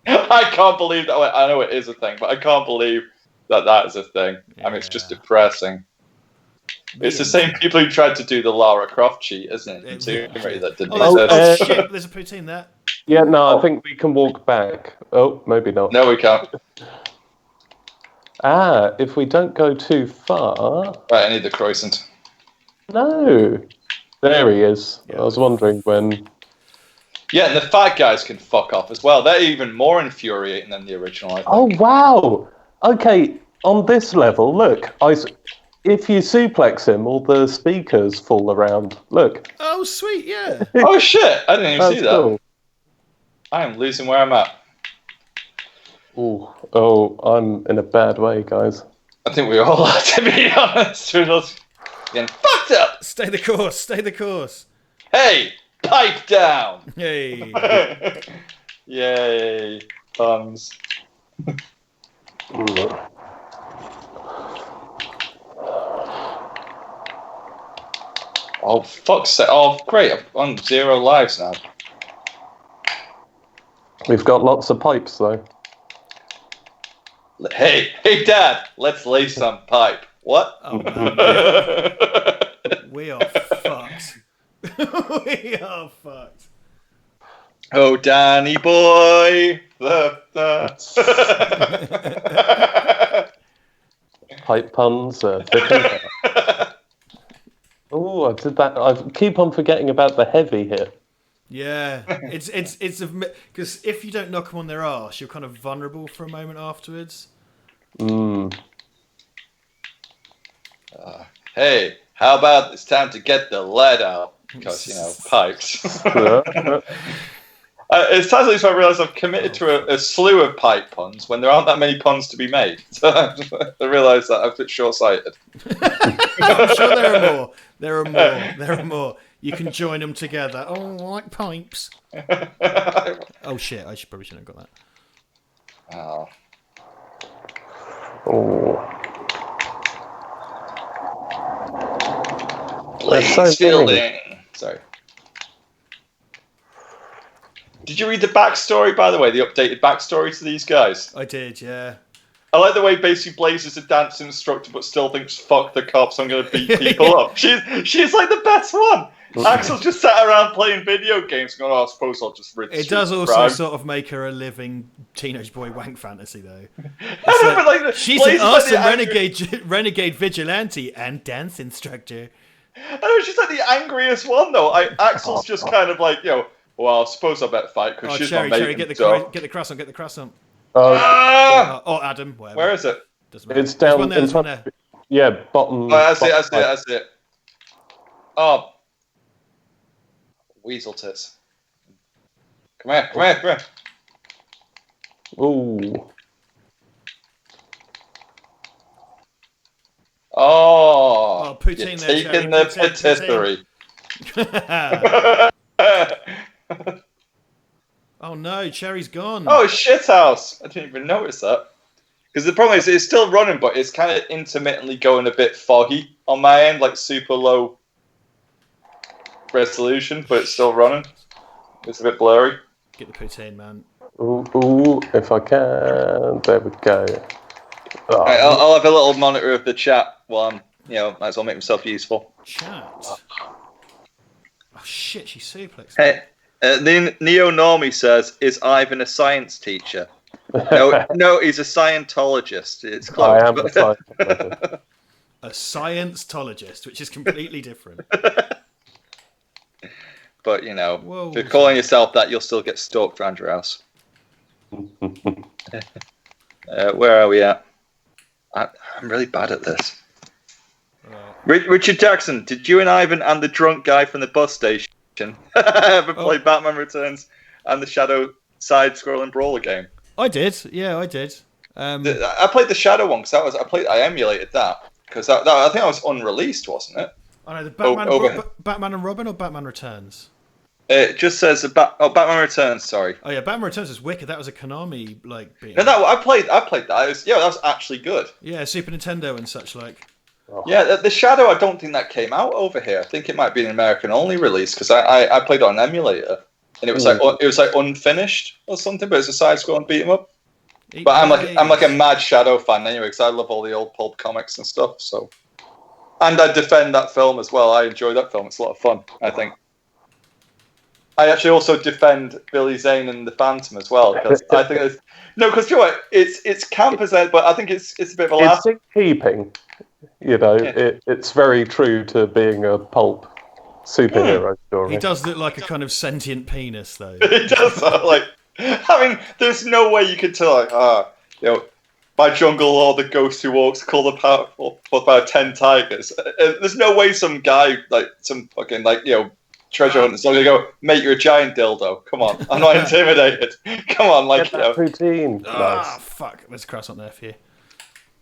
I can't believe that. I know it is a thing, but I can't believe that is a thing. Yeah. I mean, it's just depressing. It's the same people who tried to do the Lara Croft cheat, isn't it? That didn't shit, there's a poutine there. Yeah, no, I think we can walk back. Oh, maybe not. No, we can't. If we don't go too far... Right, I need the croissant. No. There he is. Yeah. I was wondering when... Yeah, and the fat guys can fuck off as well. They're even more infuriating than the original, I think. Oh, wow. Okay, on this level, look. If you suplex him, all the speakers fall around. Look. Oh, sweet, yeah. Oh, shit. I didn't even see that. Cool. I am losing where I'm at. Oh, I'm in a bad way, guys. I think we all are, to be honest. We're just getting fucked up. Stay the course. Hey, pipe down. Hey. Yay. Thumbs. Oh, fuck's sake. Oh, great. I'm on 0 lives now. We've got lots of pipes, though. Hey, Dad, let's lay some pipe. What? Oh, man. We are fucked. We are fucked. Oh, Danny boy. Pipe puns are thick and fast. Oh, I did that. I keep on forgetting about the heavy hit. Yeah, it's because if you don't knock them on their arse, you're kind of vulnerable for a moment afterwards. Hey, how about it's time to get the lead out? Because, you know, pipes. It's time I realise I've committed to a slew of pipe puns when there aren't that many puns to be made. So I realise that I'm a bit short-sighted. I'm sure there are more. You can join them together. Oh, I like pipes. Oh, shit. Probably shouldn't have got that. Oh. Blaze Fielding. Sorry. Did you read the backstory, by the way? The updated backstory to these guys? I did, yeah. I like the way basically Blaze is a dance instructor but still thinks, fuck the cops, I'm going to beat people up. She's like the best one. Axel's just sat around playing video games going, I suppose I'll just rid It does also sort of make her a living teenage boy wank fantasy, though. She's an awesome renegade vigilante and dance instructor. I know, she's like the angriest one, though. Axel's just kind of like, well, I suppose I better fight because she's my mate. Cherry, get the croissant. Oh, Adam, whatever. Where is it? It's down in front. Yeah, bottom. Oh, I see it. Oh. Weasel tits. Come here. Ooh. Oh, poutine there, taking the patisserie. Oh no, Cherry's gone. Oh, shithouse. I didn't even notice that. Because the problem is, it's still running, but it's kind of intermittently going a bit foggy on my end, like super low resolution, but it's still running. It's a bit blurry. Get the poutine, man. Ooh, if I can. There we go. Oh. Right, I'll have a little monitor of the chat while I'm, might as well make myself useful. Chat. Oh shit. shit, she suplexed. Hey, Neo Normie says, "Is Ivan a science teacher?" No, he's a Scientologist. It's close. I am a Scientologist. A science-tologist, which is completely different. But, you know, Whoa, if you're calling yourself that, you'll still get stalked around your house. Where are we at? I'm really bad at this. Richard Jackson, did you and Ivan and the drunk guy from the bus station ever play Batman Returns and the Shadow side-scrolling brawler game? I did. Yeah, I did. I played the Shadow one because I emulated that because I think that was unreleased, wasn't it? I know the Batman and Robin or Batman Returns. It just says Batman Returns. Sorry. Oh yeah, Batman Returns was wicked. That was a Konami beat. No, I played that. That was actually good. Yeah, Super Nintendo and such like. Oh. Yeah, the Shadow. I don't think that came out over here. I think it might be an American only release because I played it on an emulator and it was like unfinished or something. But it's a side-scrolling beat 'em up. But I'm like a mad Shadow fan anyway because I love all the old pulp comics and stuff. So, and I defend that film as well. I enjoy that film. It's a lot of fun. I think. I actually also defend Billy Zane and the Phantom as well because I think because you know what, it's camp as that, but I think it's a bit of a laugh. It's in keeping, you know. Yeah. It's very true to being a pulp superhero story. He does look like a kind of sentient penis, though. He does. I mean, there's no way you could tell. You know, my jungle or the ghost who walks call the powerful about 10 tigers. There's no way some guy some fucking treasure hunter's not gonna go, mate, you're a giant dildo. Come on, I'm not intimidated. Come on, Poutine. Nice. Fuck, let's cross on there for you.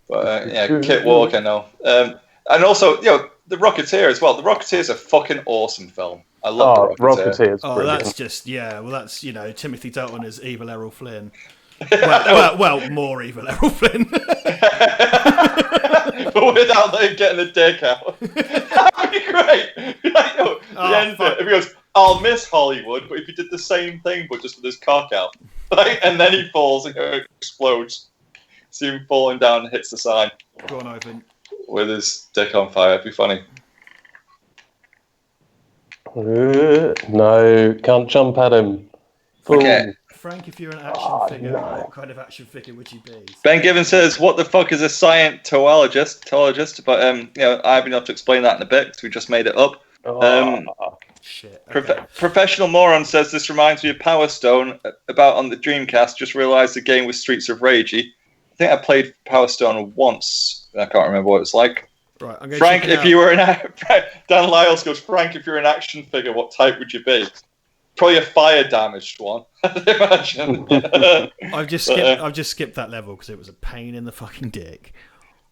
But Kit Walker, no. And also, the Rocketeer as well. The Rocketeer is a fucking awesome film. I love the Rocketeer. That's just that's Timothy Dalton as evil Errol Flynn. Well, more evil Errol Flynn. But without getting the dick out. That'd be great. The end bit, if he goes, I'll miss Hollywood, but if he did the same thing, but just with his cock out. And then he falls and explodes. See him falling down and hits the sign. Go on, Ivan. With his dick on fire. It'd be funny. No, can't jump at him. Okay. Frank, if you're an action figure, what kind of action figure would you be? Ben Gibbons says, "What the fuck is a Scientologist?" But I have enough to explain that in a bit because we just made it up. Shit. Okay. Professional Moron says this reminds me of Power Stone about on the Dreamcast. Just realised the game was Streets of Ragey. I think I played Power Stone once. I can't remember what it was like. Right, I'm going Frank, if you were Dan Lyles goes, Frank, if you're an action figure, what type would you be? Probably a fire damaged one. I'd imagine. I've just skipped that level because it was a pain in the fucking dick.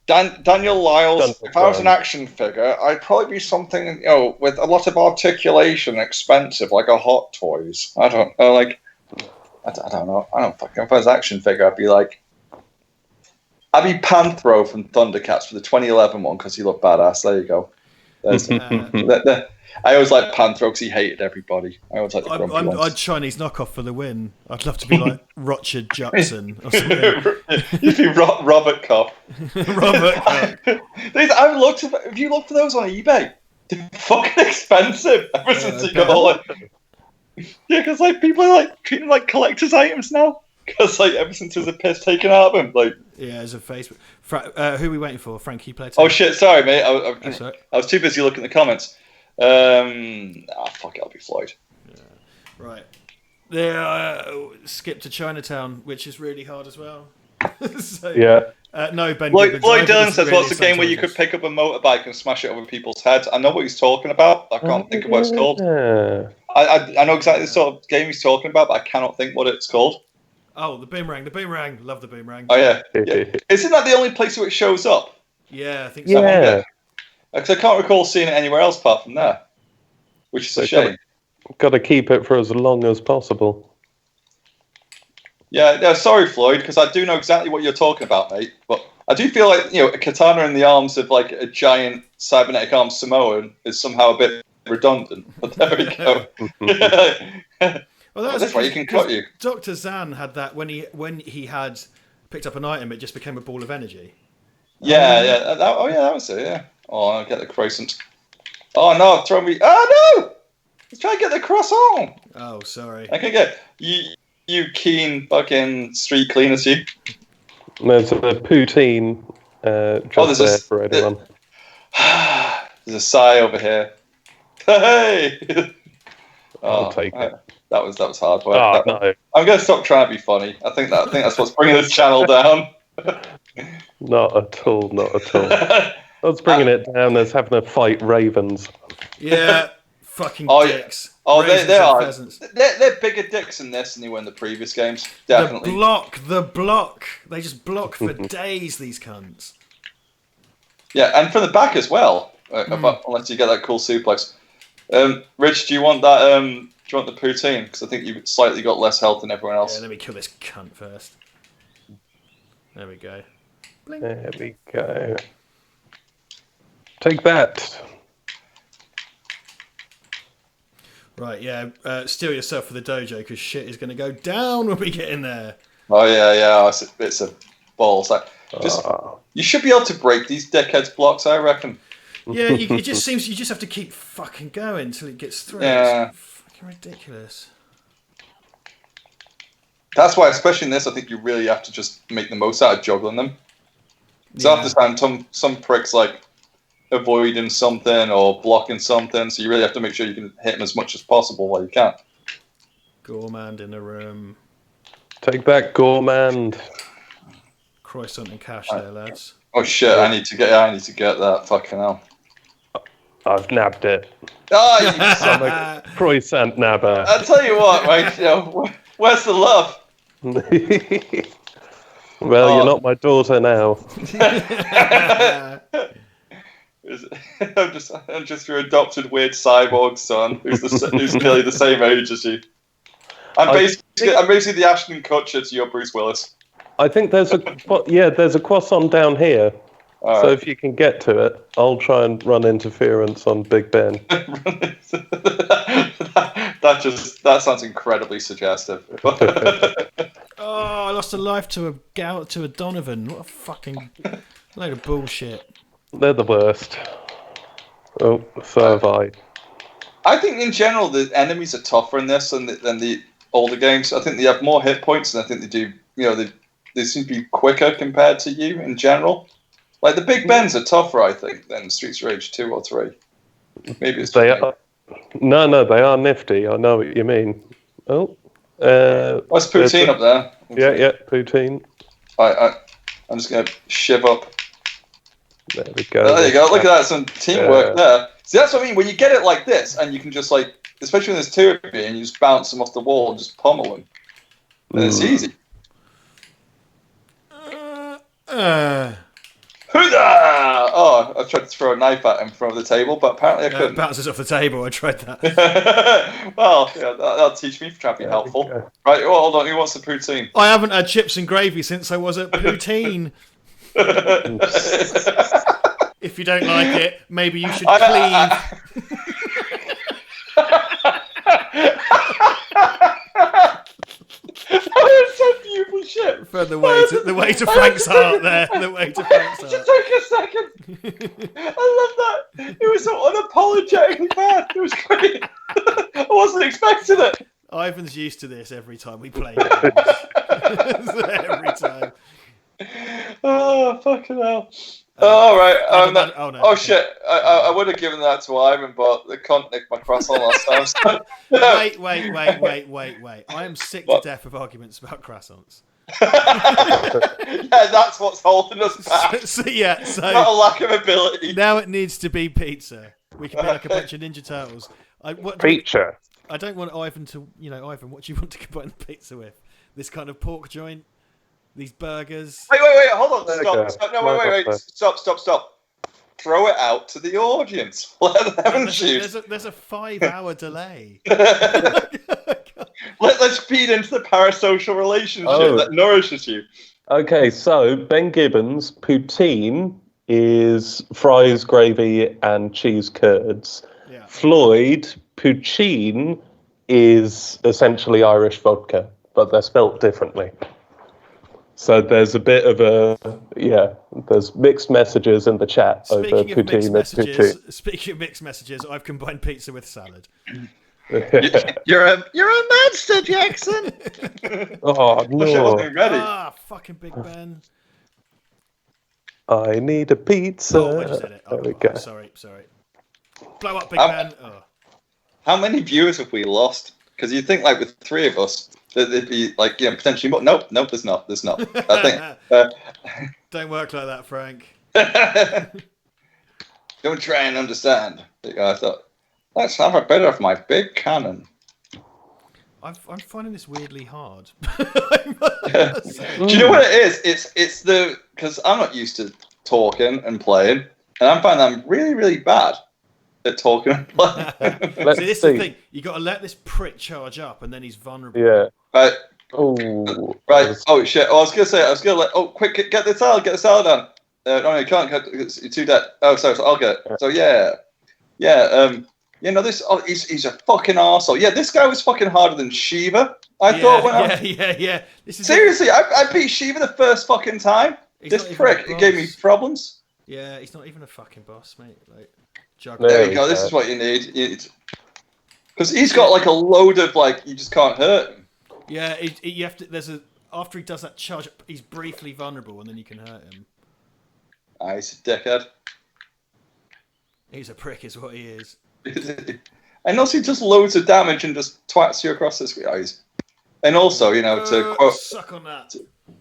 Daniel Lyles, if I was an action figure, I'd probably be something with a lot of articulation, expensive, like a Hot Toys. I don't know, I don't know. I don't fucking. If I was an action figure, I'd be Panthro from Thundercats for the 2011 one because he looked badass. There you go. I always liked Panthro because he hated everybody. I always liked the grumpy ones. I'd Chinese knockoff for the win. I'd love to be like Rochard Jackson or something. You'd be Robert Kopp. Robert Kopp. Have you looked for those on eBay? They're fucking expensive. Ever since you got all because people are treating them like collector's items now. Because ever since there's a piss taken out of him, as a Facebook. Who are we waiting for? Frankie played. Oh shit! Sorry, mate. I was too busy looking at the comments. Fuck it, I'll be Floyd. Yeah. Right. There. Skip to Chinatown, which is really hard as well. No, Ben. Floyd Dillon says, "What's the game where you could pick up a motorbike and smash it over people's heads?" I know what he's talking about. I can't think of what it's called. I know exactly the sort of game he's talking about, but I cannot think what it's called. Oh, the boomerang. The boomerang. Love the boomerang. Oh, yeah. Isn't that the only place where it shows up? Yeah, I think so. Yeah. Because I can't recall seeing it anywhere else apart from there. Which is a shame. Got to keep it for as long as possible. Yeah, sorry, Floyd, because I do know exactly what you're talking about, mate. But I do feel like, a katana in the arms of, a giant cybernetic armed Samoan is somehow a bit redundant. But there we go. Well, that's why you can cut you. Dr. Zan had that when he had picked up an item, it just became a ball of energy. Yeah. That was it. Yeah. Oh, I'll get the croissant. Oh no! Throw me! Oh no! He's trying to get the croissant. Oh, sorry. I can get you keen fucking street cleaners, you. There's a poutine just there for anyone. There's a sigh over here. Hey! I'll take it. That was hard work. No. I'm going to stop trying to be funny. I think that's what's bringing this channel down. Not at all. What's bringing it down is having to fight ravens. Yeah, fucking dicks. Oh, they are. Pheasants. They're bigger dicks in this than they were in the previous games. Definitely. The block. They just block for days, these cunts. Yeah, and from the back as well. Unless you get that cool suplex. Rich, do you want that? Do you want the poutine? Because I think you've slightly got less health than everyone else. Yeah, let me kill this cunt first. There we go. Blink. There we go. Take that. Right, yeah. Steel yourself for the dojo because shit is going to go down when we get in there. Oh yeah. It's a balls. You should be able to break these dickheads blocks, I reckon. Yeah, it just seems you just have to keep fucking going until it gets through. Yeah. It's fucking ridiculous. That's why, especially in this, I think you really have to just make the most out of juggling them. So half the time, some pricks like avoiding something or blocking something, so you really have to make sure you can hit them as much as possible while you can. Gourmand in the room. Take that, Gourmand. Croissant and cash there, lads. Oh shit! I need to get that. Fucking hell! I've nabbed it. Oh, I'm a croissant nabber. I tell you what, right? Where's the love? Well, you're not my daughter now. I'm just your adopted weird cyborg son, who's nearly the same age as you. I'm basically the Ashton Kutcher to your Bruce Willis. I think there's a croissant down here. All so right. if you can get to it, I'll try and run interference on Big Ben. that sounds incredibly suggestive. Oh, I lost a life to a Donovan. What a fucking load of bullshit. They're the worst. Oh, so have I. I think in general the enemies are tougher in this than the older games. I think they have more hit points, and I think they do. They seem to be quicker compared to you in general. Like the Big Bens are tougher, I think, than Streets of Rage 2 or 3. Maybe it's they are. No, they are nifty. I know what you mean. Oh, what's poutine up there? Yeah, poutine. I'm just gonna shiv up. There we go. There you go. Look at that, some teamwork there. See, that's what I mean. When you get it like this, and you can just especially when there's two of you, and you just bounce them off the wall and just pummel them, then it's easy. Hoo-dah! Oh, I tried to throw a knife at him from the table, but apparently I couldn't. It bounces off the table. I tried that. Well, yeah, that'll teach me for trying to be helpful. Right, well, hold on. Who wants the poutine? I haven't had chips and gravy since I was at Poutine. If you don't like it, maybe you should cleave. That's so beautiful shit. For the way to Frank's heart there. The way to Frank's heart. Just take a second. I love that. It was so unapologetically bad. It was great. I wasn't expecting it. Ivan's used to this every time we play games. Every time. Oh, fucking hell. All right. Okay. Shit. I would have given that to Ivan, but the cunt nicked my croissant last time. So. Wait. I am sick to death of arguments about croissants. Yeah, that's what's holding us back. So not a lack of ability. Now it needs to be pizza. We can be like a bunch of Ninja Turtles. Pizza. I don't want Ivan to, Ivan, what do you want to combine the pizza with? This kind of pork joint? These burgers? Wait, hold on. Stop. No, wait. Stop. Throw it out to the audience. Let them choose. There's a 5-hour delay. Let's feed into the parasocial relationship that nourishes you. Okay, so Ben Gibbons, poutine is fries, gravy, and cheese curds. Yeah. Floyd, poutine is essentially Irish vodka, but they're spelt differently. So there's a bit of there's mixed messages in the chat over poutine and poutine. Speaking of mixed messages, I've combined pizza with salad. You're a monster, Jackson. Oh Shit, I no! wasn't even ready. Fucking Big Ben. I need a pizza. Oh, I just did it. There we go. Sorry. Blow up, Big I'm- Ben. Oh. How many viewers have we lost? Because you'd think, like, with 3 of us, that there'd be, like, potentially more. Nope, there's not. I think. Don't work like that, Frank. Don't try and understand. I thought, let's have a bit of my big cannon. I'm finding this weirdly hard. Do you know what it is? It's because I'm not used to talking and playing, and I'm finding I'm really, really bad at talking and playing. See, this is the thing. You got to let this prick charge up, and then he's vulnerable. Yeah. Right. Oh. Right. Oh shit. Oh, I was gonna let. Oh, quick! Get the salad. Get the salad done. No, you can't. You're too dead. Oh, sorry. So I'll get it. So yeah. No, this. Oh, he's a fucking arsehole. Yeah, this guy was fucking harder than Shiva. I thought. Yeah. This is seriously, I beat Shiva the first fucking time. This prick, it gave me problems. Yeah, he's not even a fucking boss, mate. Like, there you go. This is what you need. Because he's got like a load of like you just can't hurt him. Yeah, you have to. After he does that charge, he's briefly vulnerable, and then you can hurt him. He's a dickhead. He's a prick, is what he is. And also, he does loads of damage and just twats you across the screen. And also, to quote, suck on that.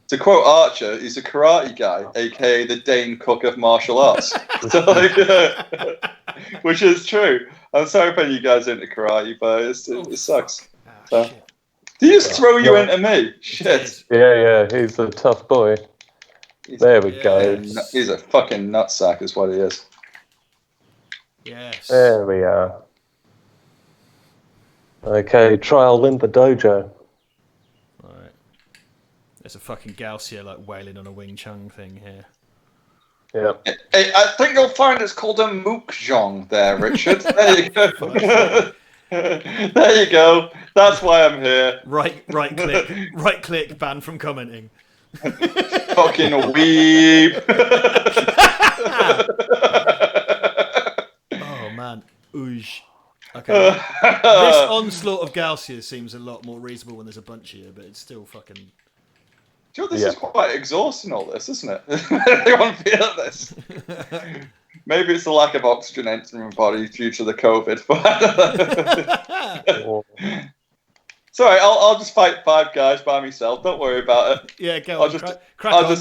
To quote Archer, he's a karate guy, aka the Dane Cook of martial arts. Which is true. I'm sorry for you guys into karate, but it sucks. Shit. Did he just throw you into me? Shit. Yeah, he's a tough boy. There we go. He's a fucking nutsack, is what he is. Yes. There we are. Okay, trial in the dojo. Alright. There's a fucking Gaussier like wailing on a Wing Chun thing here. Yeah. Hey, I think you'll find it's called a Mookjong there, Richard. There you go. There you go. That's why I'm here. Right click, ban from commenting. Fucking weeb. Oh man. Oosh. Okay. This onslaught of Gaussier seems a lot more reasonable when there's a bunch here, but it's still fucking. Do you know, this is quite exhausting, all this, isn't it? Everyone feel this. Maybe it's the lack of oxygen entering my body due to the COVID. Sorry, I'll just fight 5 guys by myself. Don't worry about it. Yeah, go on. Crack on.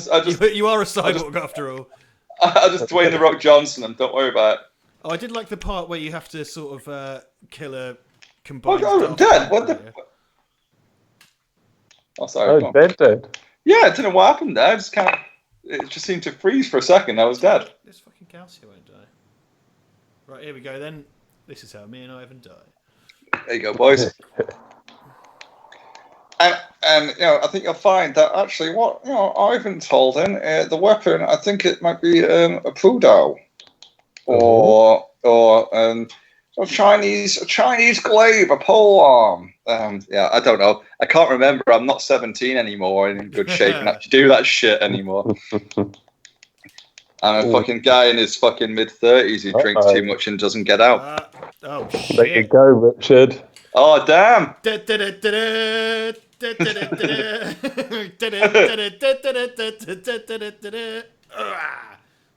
You are a cyborg after all. I'll just Dwayne the Rock Johnson and don't worry about it. Oh, I did like the part where you have to sort of kill a combined. Oh, I'm dead. What the? Oh, sorry. Oh, dead. Yeah, I don't know what happened there. It just seemed to freeze for a second. I was dead. This fucking Gaussier won't die. Right, here we go then. This is how me and Ivan die. There you go, boys. And I think you'll find that actually what Ivan's holding, the weapon, I think it might be a Poudou or a Chinese glaive, a polearm. I don't know. I can't remember. I'm not 17 anymore and in good shape enough to do that shit anymore. I'm a fucking guy in his fucking mid-30s who drinks too much and doesn't get out. Oh shit! There you go, Richard. Oh damn!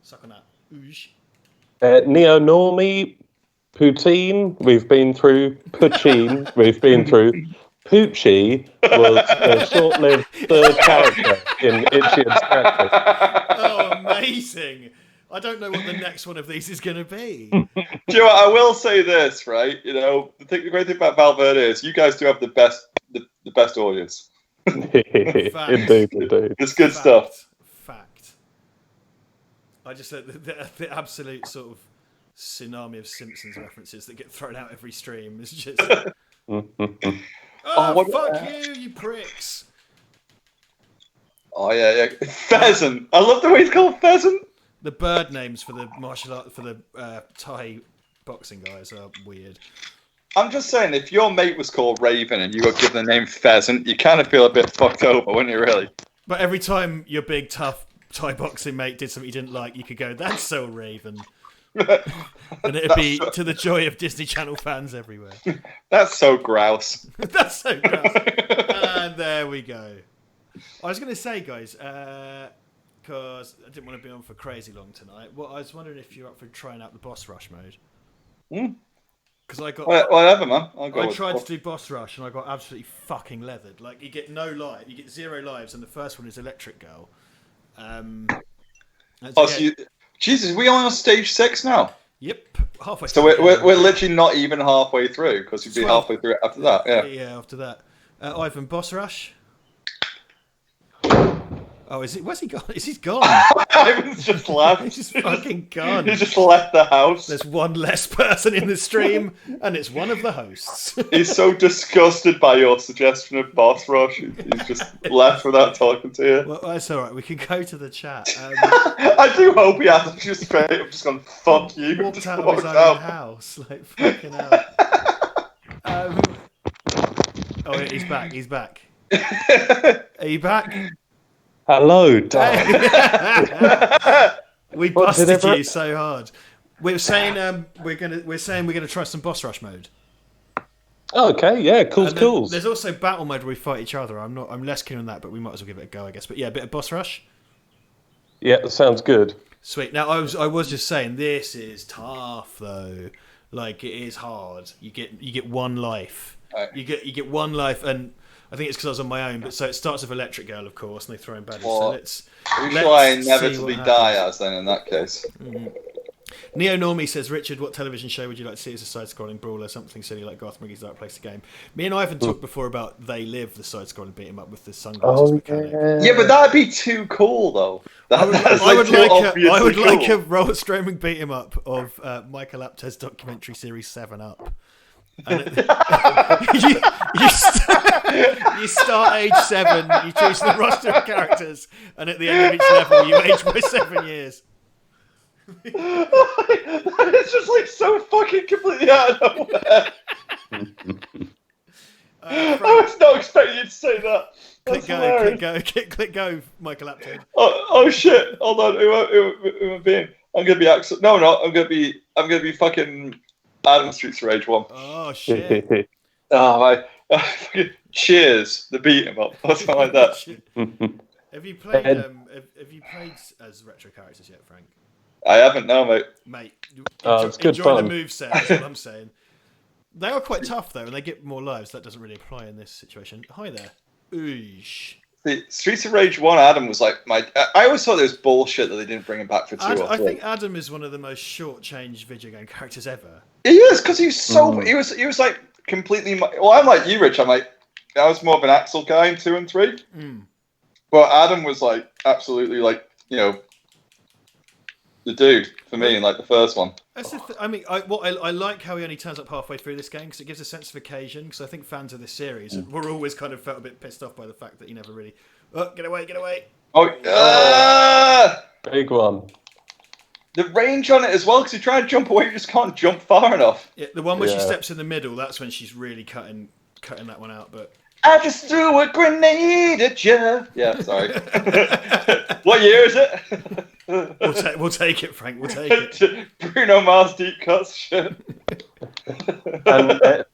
Suck on that. Neonormi, Poutine, we've been through. Poutine, we've been through. Poochie was a short-lived third character in Itchy and Scratchy. Oh, amazing! I don't know what the next one of these is going to be. Do you know what? I will say this, right? The great thing about Valverde is you guys do have the best audience. Indeed. It's good stuff. Fact. I just said the absolute sort of tsunami of Simpsons references that get thrown out every stream is just. Fuck you pricks! Oh yeah. Pheasant. I love the way he's called Pheasant. The bird names for the martial art for the Thai boxing guys are weird. I'm just saying, if your mate was called Raven and you were given the name Pheasant, you kind of feel a bit fucked over, wouldn't you? Really? But every time your big tough Thai boxing mate did something you didn't like, you could go, "That's so Raven." And it'd be to the joy of Disney Channel fans everywhere. That's so grouse. That's so gross. And there we go. I was going to say, guys, because I didn't want to be on for crazy long tonight. Well, I was wondering if you're up for trying out the boss rush mode. Because I got whatever, man. I tried to do boss rush and I got absolutely fucking leathered. Like you get no life, you get 0 lives, and the first one is Electric Girl. Jesus, we on stage 6 now. Yep, halfway. So we're literally not even halfway through because you'd be halfway through after that. Yeah, after that. Ivan, boss rush. Oh, is it? Where's he gone? Is he gone? Ivan's just left. He's just fucking gone. He just left the house. There's one less person in the stream, and it's one of the hosts. He's so disgusted by your suggestion of boss rush. He's just left without talking to you. Well, that's all right. We can go to the chat. I do hope he hasn't just straight up just gone, fuck you. Walked out of his own house. Like, fucking hell. Oh, he's back. He's back. Are you back? Hello, Dad. We busted you so hard. We're saying we're gonna try some boss rush mode. Okay, yeah, cool. There's also battle mode where we fight each other. I'm less keen on that, but we might as well give it a go, I guess. But yeah, a bit of boss rush. Yeah, sounds good. Sweet. Now I was just saying this is tough though. Like it is hard. You get one life. Right. You get one life, and I think it's because I was on my own. But so it starts with Electric Girl, of course, and they throw in baddies. So let's. Who shall I inevitably die as then in that case? Neo Normie says, Richard, what television show would you like to see as a side-scrolling brawler? Something silly like Garth Marenghi's Dark Place the Game. Me and Ivan talked before about They Live, the side-scrolling beat 'em up with the sunglasses mechanic. Yeah, but that'd be too cool though. I would like a roll-streaming beat 'em up of Michael Apted's documentary series 7 Up. And you start age 7, you choose the roster of characters, and at the end of each level, you age by 7 years. It's just like so fucking completely out of nowhere. I was not expecting you to say that. Click go, Michael Apted. Oh shit! Hold on, who am I being? I'm gonna be Axel. No, I'm gonna be fucking Adam Streets of Rage 1. Oh shit! Cheers, the beat 'em up, or something like that. Have you played? Have you played as retro characters yet, Frank? I haven't, no, mate. It's good enjoy fun. the moveset, that's what I'm saying. They are quite tough, though, and they get more lives. That doesn't really apply in this situation. Hi there. Oosh. The Streets of Rage 1, Adam was like I always thought it was bullshit that they didn't bring him back for 2 or 3. I think Adam is one of the most short-changed video game characters ever. He is, because he's so... He was like completely... Well, I'm like you, Rich. I was more of an Axel guy in 2 and 3. But Adam was like, absolutely like, you know... the dude for me in like the first one. That's I like how he only turns up halfway through this game because it gives a sense of occasion. Because I think fans of this series were always kind of felt a bit pissed off by the fact that he never really. Oh, get away! Oh, big one. The range on it as well, because you try to jump away, you just can't jump far enough. Yeah, the one where she steps in the middle, that's when she's really cutting that one out. But I just threw a grenade at you. Yeah, sorry. What year is it? We'll take it, Frank. We'll take it. Bruno Mars deep cuts shit. And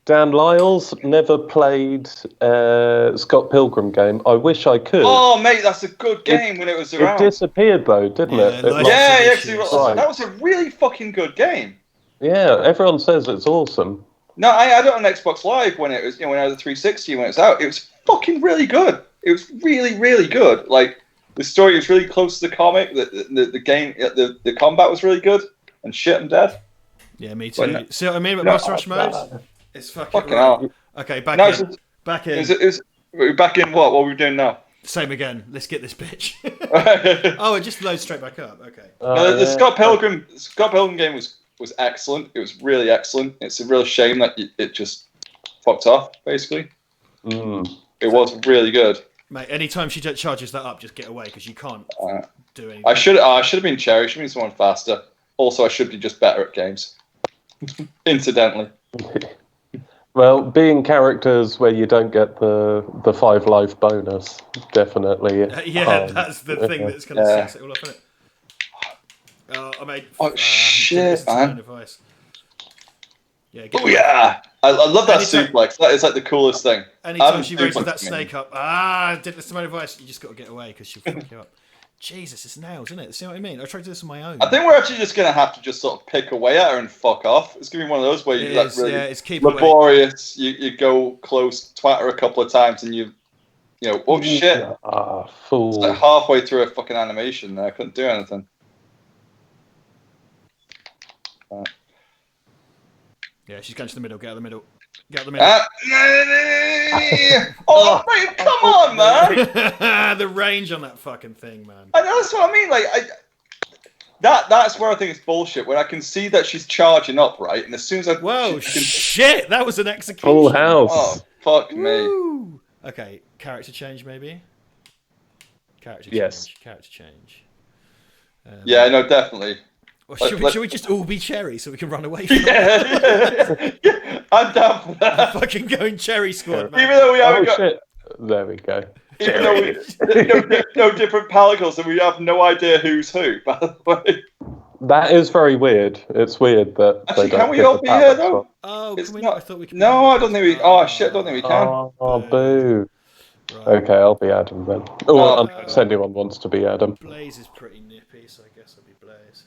Dan Lyles never played Scott Pilgrim game. I wish I could. Oh, mate, that's a good game when it was around. It disappeared though, didn't it? That was a really fucking good game. Yeah, everyone says it's awesome. No, I had it on Xbox Live when it was, when I had the 360 when it was out. It was fucking really good. It was really, really good. Like, the story was really close to the comic. The game, the combat was really good. And shit, I'm dead. Yeah, me too. See what I mean about Boss Rush mode? It's fucking hell. Okay, back in. Back in. Back in what? What are we doing now? Same again. Let's get this bitch. Oh, it just loads straight back up. Okay. No, the Scott Pilgrim game was excellent. It was really excellent. It's a real shame that it just fucked off, basically. It was really good. Mate, anytime she charges that up, just get away, because you can't do anything. I should have been Cherry. I should have been someone faster. Also, I should be just better at games. Incidentally. Well, being characters where you don't get the 5 life bonus, definitely. That's the thing that's going to set it all up, isn't it? I made. Shit, man. Advice. Yeah. Oh yeah, I love that suplex. That is like the coolest thing. Anytime she raises that snake up, didn't listen to my advice. You just got to get away because she'll fuck you up. Jesus, it's nails, isn't it? See what I mean? I tried to do this on my own. I think we're actually just gonna have to just sort of pick away at her and fuck off. It's gonna be one of those where you like really it's keep laborious. You go close, twat her a couple of times, and you know, oh shit! Fool! It's like halfway through a fucking animation there. I couldn't do anything. Yeah, she's going to the middle. Get out of the middle. Get out of the middle. Oh, mate, come on, man! The range on that fucking thing, man. I know, that's what I mean. Like, that's where I think it's bullshit. When I can see that she's charging up, right, and as soon as I shit, that was an execution. Full house. Oh, fuck me. Woo. Okay, character change maybe. Character change. Yeah, no, definitely. Or should we just all be Cherry so we can run away from Yeah, I'm down for that. Fucking going Cherry squad, man. Even though we haven't got... Shit. There we go. Even though we no different pellicles and we have no idea who's who, by the way. That is very weird. It's weird that actually, they don't can we all be here, though? Oh, it's can we not... I thought we could. No, I don't think we... Oh, shit, I don't think we can. Oh, boo. Right. Okay, I'll be Adam then. Unless anyone wants to be Adam. Blaze is pretty nippy, so I guess I'll be Blaze.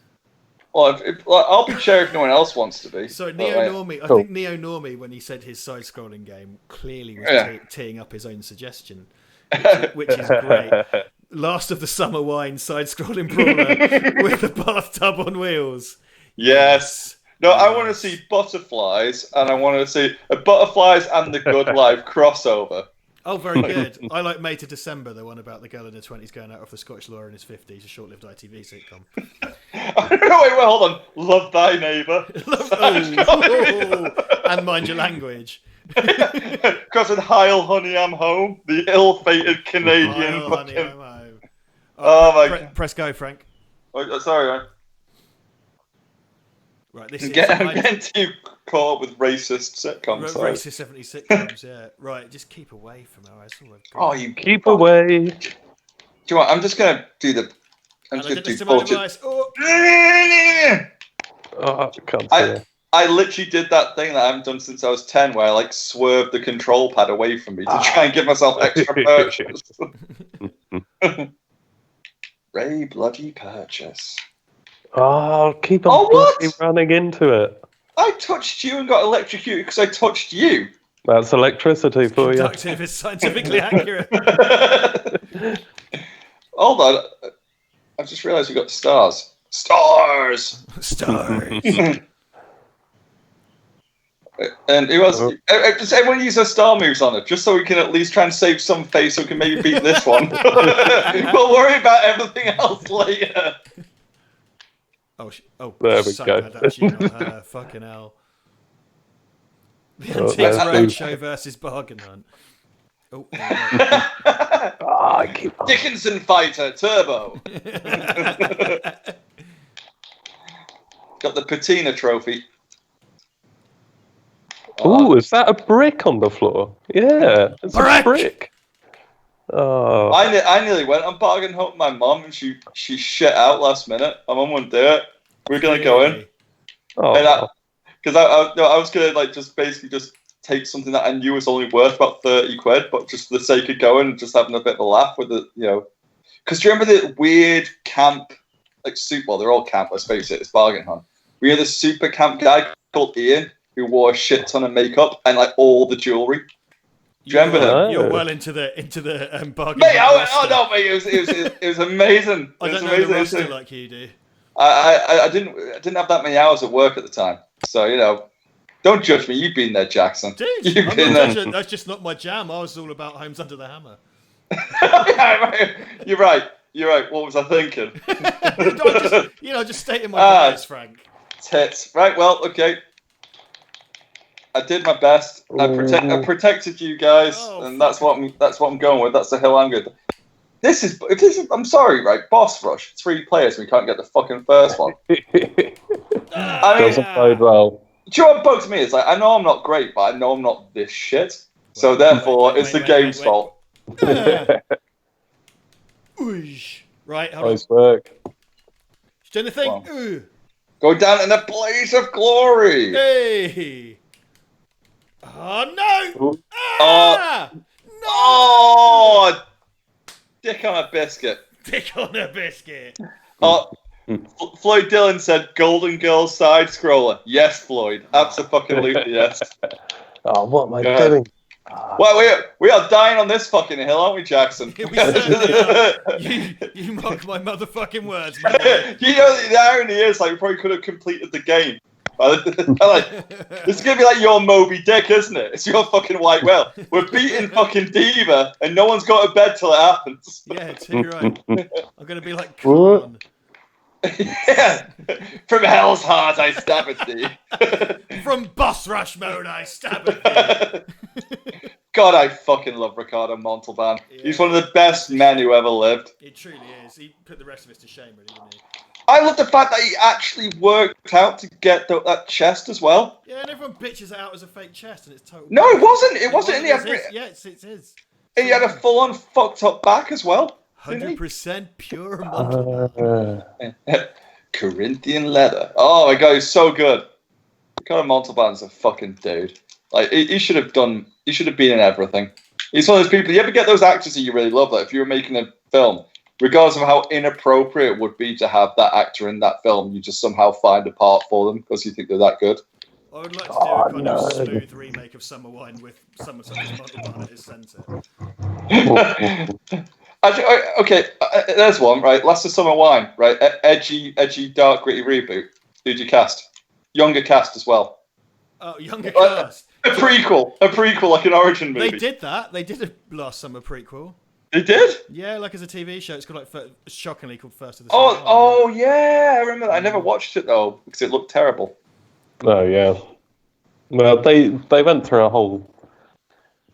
Well, I'll be Cherry if no one else wants to be. So Neo-Normie, I think Neo-Normie, when he said his side-scrolling game, clearly was teeing up his own suggestion, which is great. Last of the Summer Wine side-scrolling brawler with the bathtub on wheels. Yes. No, I want to see Butterflies, and I want to see Butterflies and the Good Life crossover. Oh, very good. I like May to December, the one about the girl in her 20s going out of the Scottish lawyer in his 50s, a short-lived ITV sitcom. No, wait, hold on. Love Thy Neighbour. And Mind Your Language. Because in Heil Honey I'm Home, the ill-fated Canadian Heil, fucking... honey, I'm home. Oh my God. Press go, Frank. Oh, sorry, man. Right, this I'm is... getting too caught up with racist sitcoms. Racist 70s sitcoms, yeah. Right, just keep away from her. That's all I've got. Oh, you keep away. Do you know what? I'm just going to do the... I'm just going to do bullshit. Oh, I can't see it. I literally did that thing that I haven't done since I was 10, where I like swerved the control pad away from me to try and give myself extra purchase. Ray bloody purchase. Oh, keep on running into it. I touched you and got electrocuted because I touched you. That's electricity for you. Conductive is scientifically accurate. Hold on. I just realised we got stars. Stars! And who else? Does everyone use their star moves on it, just so we can at least try and save some face so we can maybe beat this one? We'll worry about everything else later. Oh, there we go. Actually, not her. Fucking hell. The Antiques Roadshow versus Bargain Hunt. Oh, I keep on. Dickinson Fighter Turbo. Got the Patina trophy. Ooh, is that a brick on the floor? Yeah, it's a brick. Oh, I nearly went on Bargain Hunt with my mum, and she shit out last minute. My mum wouldn't do it. We're gonna go in. Oh, because I was gonna like just basically just take something that I knew was only worth about 30 quid, but just for the sake of going and just having a bit of a laugh with it, you know. Because do you remember the weird camp, like well, they're all camp, let's face it, it's Bargain Hunt. We had a super camp guy called Ian who wore a shit ton of makeup and like all the jewelry. Do you remember him? You're well into the Bargain Mate, Hunt. no, mate, it was amazing. I don't know the roster like you do. I didn't have that many hours at work at the time, so you know. Don't judge me. You've been there, Jackson. Dude, You've been there. That's just not my jam. I was all about Homes Under the Hammer. You're right. What was I thinking? just stating my bias, Frank. Tits. Right. Well, okay. I did my best. I protected you guys, and that's what I'm going with. That's the hill I'm good. This is. I'm sorry, right? Boss rush. 3 players. We can't get the fucking first one. I mean, doesn't bode well. Do you know what bugs me? It's like, I know I'm not great, but I know I'm not this shit. So therefore, it's the game's fault. Right, hold Nice work. Doing the thing. Wow. Go down in a blaze of glory. Hey. Oh no! Ooh. Ah! No! Oh, dick on a biscuit. Dick on a biscuit. Oh, Floyd Dillon said Golden Girls side scroller. Yes, Floyd. Absolutely yes. Oh, what am I Good. doing? Well, we are dying on this fucking hill, aren't we, Jackson? We certainly are. You mock my motherfucking words, man. You know, the irony is, like, we probably could have completed the game. Like, this is gonna be like your Moby Dick, isn't it? It's your fucking white whale. We're beating fucking Diva, and no one's got to bed till it happens. Yeah, too right. I'm gonna be like Khan. Yeah. From hell's heart, I stab at thee. From Boss Rush mode, I stab at thee. God, I fucking love Ricardo Montalban. Yeah. He's one of the best men who ever lived. He truly is. He put the rest of us to shame, really, didn't he? I love the fact that he actually worked out to get that chest as well. Yeah, and everyone bitches it out as a fake chest, and it's total. No, it wasn't. It wasn't. And It's his. he had a full-on fucked up back as well. 100% pure Montalban. Corinthian leather. Oh my god, he's so good. Ricardo Montalban's a fucking dude. Like he should have been in everything. He's one of those people. You ever get those actors that you really love? Like if you were making a film, regardless of how inappropriate it would be to have that actor in that film, you just somehow find a part for them because you think they're that good. I would like to do a kind of smooth remake of Summer Wine with someone such as Montalban at his centre. Actually, okay, there's one, right? Last of Summer Wine, right? Edgy, dark, gritty reboot. Who'd you cast? Younger cast as well. Oh, younger cast. A prequel, like an origin movie. They did that. They did a last summer prequel. They did? Yeah, like as a TV show. It's called shockingly called First of the Oh, Summer. oh yeah, I remember that. I never watched it though because it looked terrible. Oh yeah. Well, they went through a whole.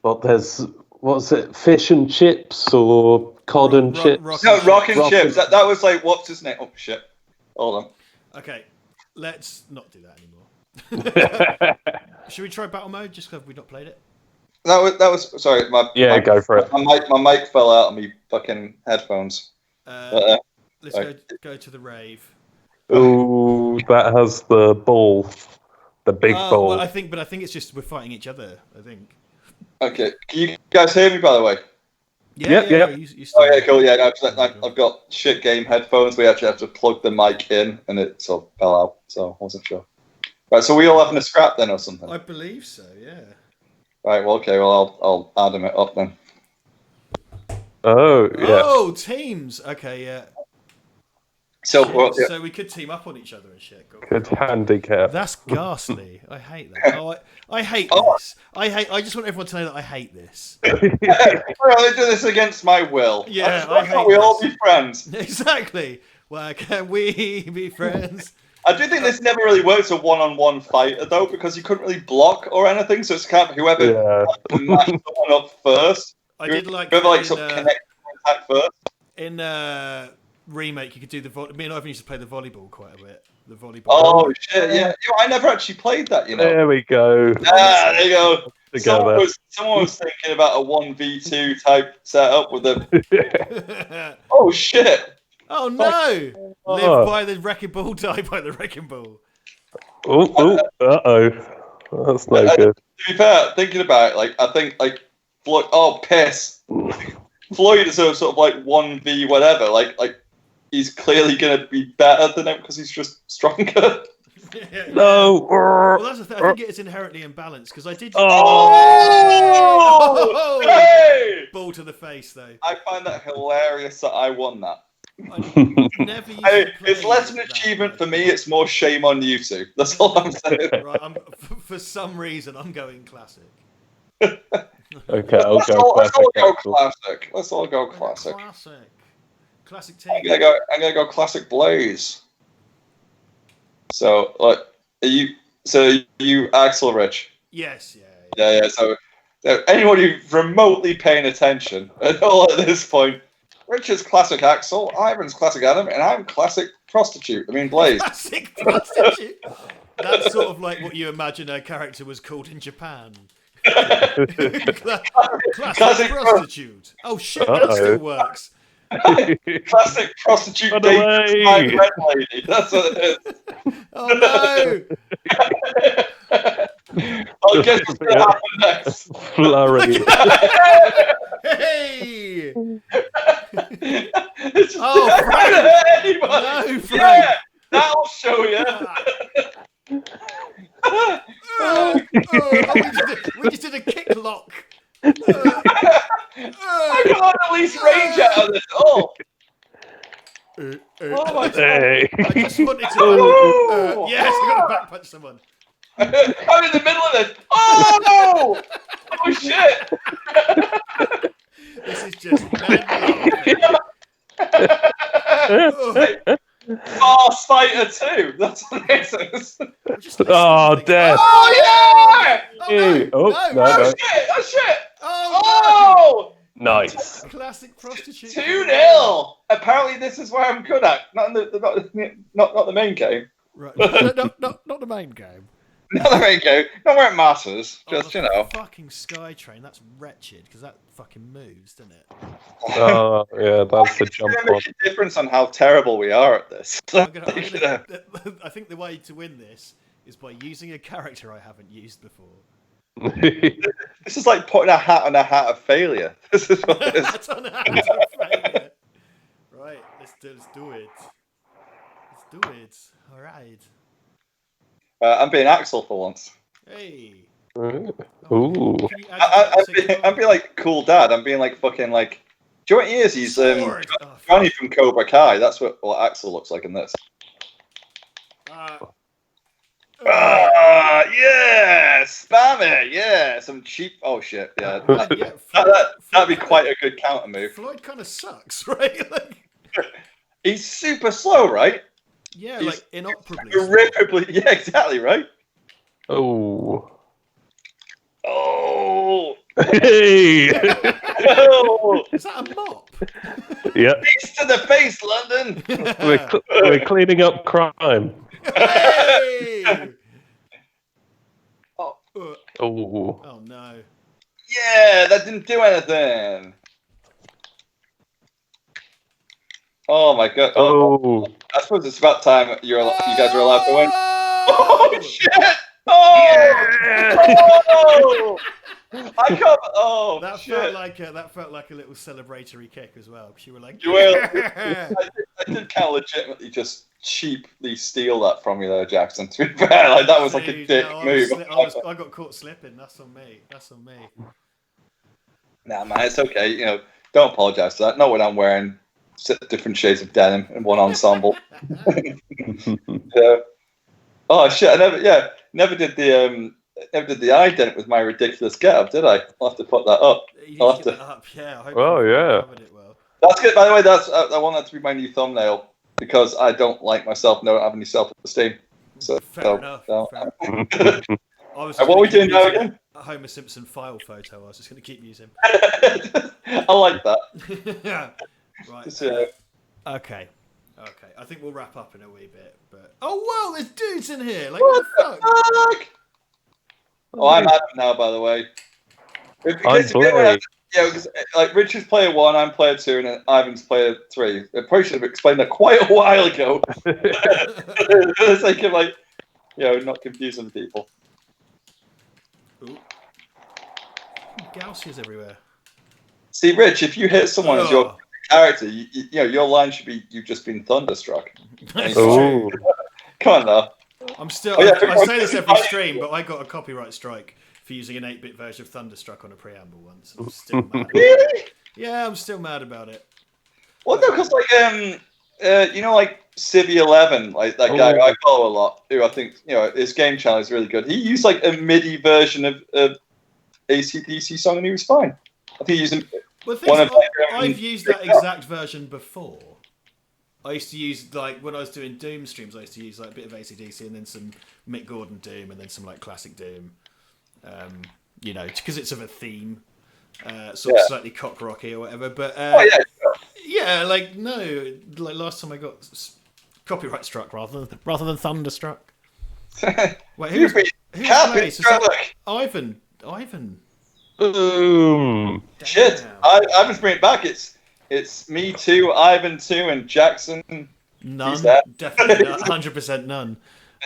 What's it? Fish and chips or cod and chips? Rock and chips. That was like what's his name? Oh shit! Hold on. Okay, let's not do that anymore. Should we try battle mode just because we've not played it? That was sorry. Go for it. My mic fell out of me fucking headphones. Let's go to the rave. Ooh, that has the ball, the big ball. Well, I think it's just we're fighting each other. I think. Okay, can you guys hear me? By the way. Yeah. You Oh yeah, cool. Yeah, no, I've got shit game headphones. We actually have to plug the mic in, and it sort of fell out, so I wasn't sure. Right, so we all having a scrap then, or something? I believe so. Yeah. Right. Well, okay. Well, I'll add them up then. Oh yeah. Oh, teams. Okay, yeah. So, So we could team up on each other and shit. Good handicap. That's ghastly. I hate that. Oh, I hate this. I just want everyone to know that I hate this. Well, they do this against my will. Yeah, Why can't we all be friends? Exactly. Why can't we be friends? I do think this never really works a one-on-one fight though, because you couldn't really block or anything. So it's kind of whoever mashed someone up first. I did like whoever like sort of connect attack first. In remake, you could do the me and Ivan used to play the volleyball quite a bit. The volleyball. Oh shit! Yeah, I never actually played that. You know. There we go. Ah, there you go. Together. Someone was thinking about a 1v2 type setup with them. Oh shit! Oh no! Live by the wrecking ball, die by the wrecking ball. Oh, uh-oh. That's no good. To be fair, thinking about it, like I think like Floyd. Oh piss! Floyd is a sort of like 1v whatever. Like he's clearly gonna be better than him because he's just stronger. No. Well, that's the thing. I think it's inherently imbalanced because I did. Hey! Ball to the face, though. I find that hilarious that I won that. Never it's less an achievement for me. It's more shame on you two. That's all I'm saying. Right, for some reason, I'm going classic. Okay, I'll Let's go all classic. go classic. Let's all go classic. Classic team. I'm gonna go classic Blaze. So, like, are you Axel Rich? Yes, Yeah. So, anyone who's remotely paying attention at all at this point, Rich is classic Axel, Ivan's classic Adam, and I'm classic prostitute. I mean, Blaze. Classic prostitute. That's sort of like what you imagine a character was called in Japan. Classic prostitute. Oh shit, that still works. Classic prostitute Run date away. by red lady. That's what it is. Oh no! I guess what's going to happen next. Flurry. Hey! It's just, Oh, Frank! anybody. No, Frank! Yeah, that'll show you. We just did a kick lock. I got at least range out of this. Oh my God. Hey. I just wanted to. Oh! Yes, I got to back punch someone. I'm in the middle of this. Oh! Oh shit! This is just mad. Boss Fighter 2. That's what it is. Oh, death. Oh yeah! Hey. Oh, no, Oh no. shit! Oh shit! Oh, Oh! Nice. classic prostitute. 2-0. Apparently, this is where I'm good at. Not the main game. Right. Not the main game. Not the main game. Not where it matters. Oh, Just the you know. fucking sky train. That's wretched because that fucking moves, doesn't it? Oh, yeah, that's the It's jump gonna one. make a difference on how terrible we are at this. I think the way to win this is by using a character I haven't used before. This is like putting a hat on a hat of failure. This is what it is. That's on a failure. Right, let's do it. Let's do it. All right. I'm being Axel for once. Hey. Ooh. Can you add I'm being like cool dad. I'm being like fucking like. Do you know what he is? He's Sword. Oh, Johnny from Cobra Kai. That's what Axel looks like in this. Yeah, spam it. Yeah, some cheap. Oh shit. Yeah, that'd be quite a good counter move. Floyd kind of sucks, right? Like, He's super slow, right? yeah, He's like inoperably. Irreparably. Yeah, exactly, right. Oh. Oh. Hey. Oh. Is that a mop? Yep. Peace to the face, London. We're cleaning up crime. Hey! Oh. Oh. Oh no. Yeah, that didn't do anything. Oh my god. Oh. I suppose it's about time you guys are allowed to win. Oh! Oh shit! Oh! Oh! I can't. Oh That shit! felt like a little celebratory kick as well. Because you were like, You will. yeah! I did kind of legitimately just cheaply steal that from you there, Jackson. To be fair, like that was like a Dude, dick no, move. I got caught slipping. That's on me. That's on me. Nah, man, it's okay. You know, don't apologise for that. Not what I'm wearing. Different shades of denim in one ensemble. Yeah. Oh shit! I never did the ident with my ridiculous getup, did I? I'll have to put that up. You I'll need have to to. get that up. Yeah. I hope Oh, you yeah. covered it well. That's good. By the way, I want that to be my new thumbnail because I don't like myself. Don't have any self-esteem. So Fair enough. so- Fair enough. I was just What are we gonna doing keep now using again? a Homer Simpson file photo. I was just going to keep using. I like that. Right. Just, Okay. I think we'll wrap up in a wee bit. But whoa, there's dudes in here. Like what the fuck? fuck? Oh, I'm Adam now, by the way. I'm Blake. Yeah, because like Richard's player 1, I'm player 2, and then Ivan's player 3. I probably should have explained that quite a while ago. For the sake of like, not confusing people. Ooh. Gaussies everywhere. See, Rich, if you hit someone as your character, your line should be "You've just been thunderstruck." Oh. Come on now. I'm still. Oh, yeah, I say this every stream, but I got a copyright strike for using an 8-bit version of Thunderstruck on a preamble once. I'm still mad. Really? Yeah, I'm still mad about it. Well, no, because like Civi 11, like that guy who I follow a lot, who I think his game channel is really good. He used like a MIDI version of AC/DC song, and he was fine. I think he used Well, the thing is, I've used that exact version before. I used to use, like, when I was doing Doom streams, I used to use like a bit of AC/DC and then some Mick Gordon Doom and then some like classic Doom. Because it's of a theme, sort of slightly cock rocky or whatever. But yeah, like no, like last time I got copyright struck rather than Thunderstruck. Wait, who's plays? Is that Ivan? Boom. Shit, Ivan's bringing it back. It's It's me too, Ivan too, and Jackson. None. Definitely not. 100% none.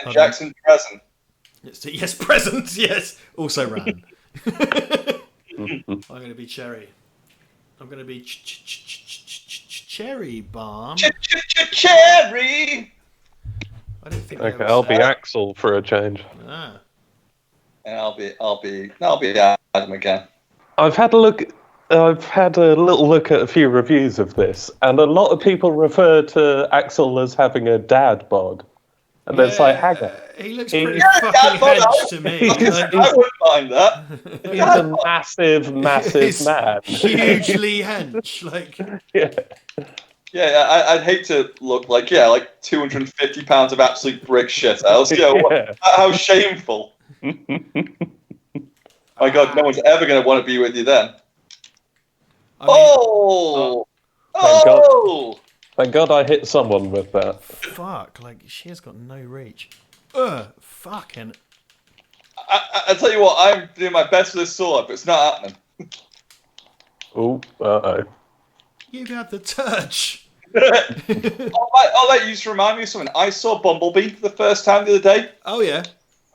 And Jackson present. Yes, present. Yes. Also ran. I'm going to be Cherry. I'm going to be Cherry Bomb. Cherry. I don't think. Okay, I'll be Axel for a change. Ah. And I'll be Adam again. I've had a little look at a few reviews of this, and a lot of people refer to Axel as having a dad bod. And it's like, hang on. He looks pretty fucking hedged to me. I wouldn't mind that. He's a massive man. Hugely hench. Like, yeah, I'd hate to look like 250 pounds of absolute brick shit. How shameful. My God, no one's ever going to want to be with you then. Thank God I hit someone with that. Fuck, like, she has got no reach. Fucking. I tell you what, I'm doing my best with this sword, but it's not happening. Oh, uh-oh. You got the touch. I'll let you just remind me of something. I saw Bumblebee for the first time the other day. Oh, yeah.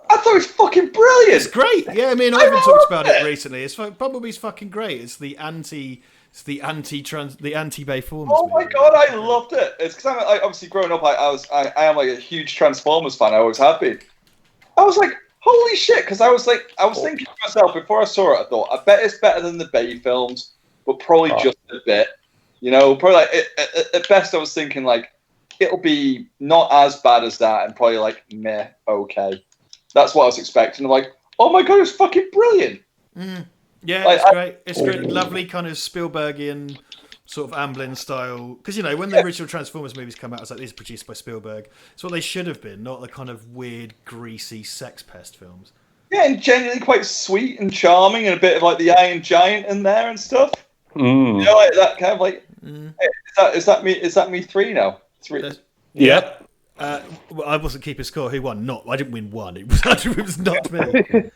I thought it was fucking brilliant. It's great. Yeah, I mean, I haven't talked about it recently. Bumblebee's fucking great. It's the anti-Bayformers. Oh my God, I loved it. It's because I'm obviously growing up. I am like a huge Transformers fan. I always have been. I was like, holy shit! Because I was thinking to myself before I saw it. I thought, I bet it's better than the Bay films, but probably just a bit. You know, probably like at best. I was thinking like it'll be not as bad as that, and probably like meh, okay. That's what I was expecting. I'm like, oh my God, it's fucking brilliant. Yeah, like, it's great. It's great. Lovely kind of Spielbergian sort of Amblin style. Because, you know, when the original Transformers movies come out, it's like, these are produced by Spielberg. It's what they should have been, not the kind of weird, greasy sex pest films. Yeah, and genuinely quite sweet and charming, and a bit of like the Iron Giant in there and stuff. You know, like that kind of like. Hey, is that me 3 now? 3. Yep. Well, I wasn't keeping score. Who won? Not. I didn't win one. It was not me.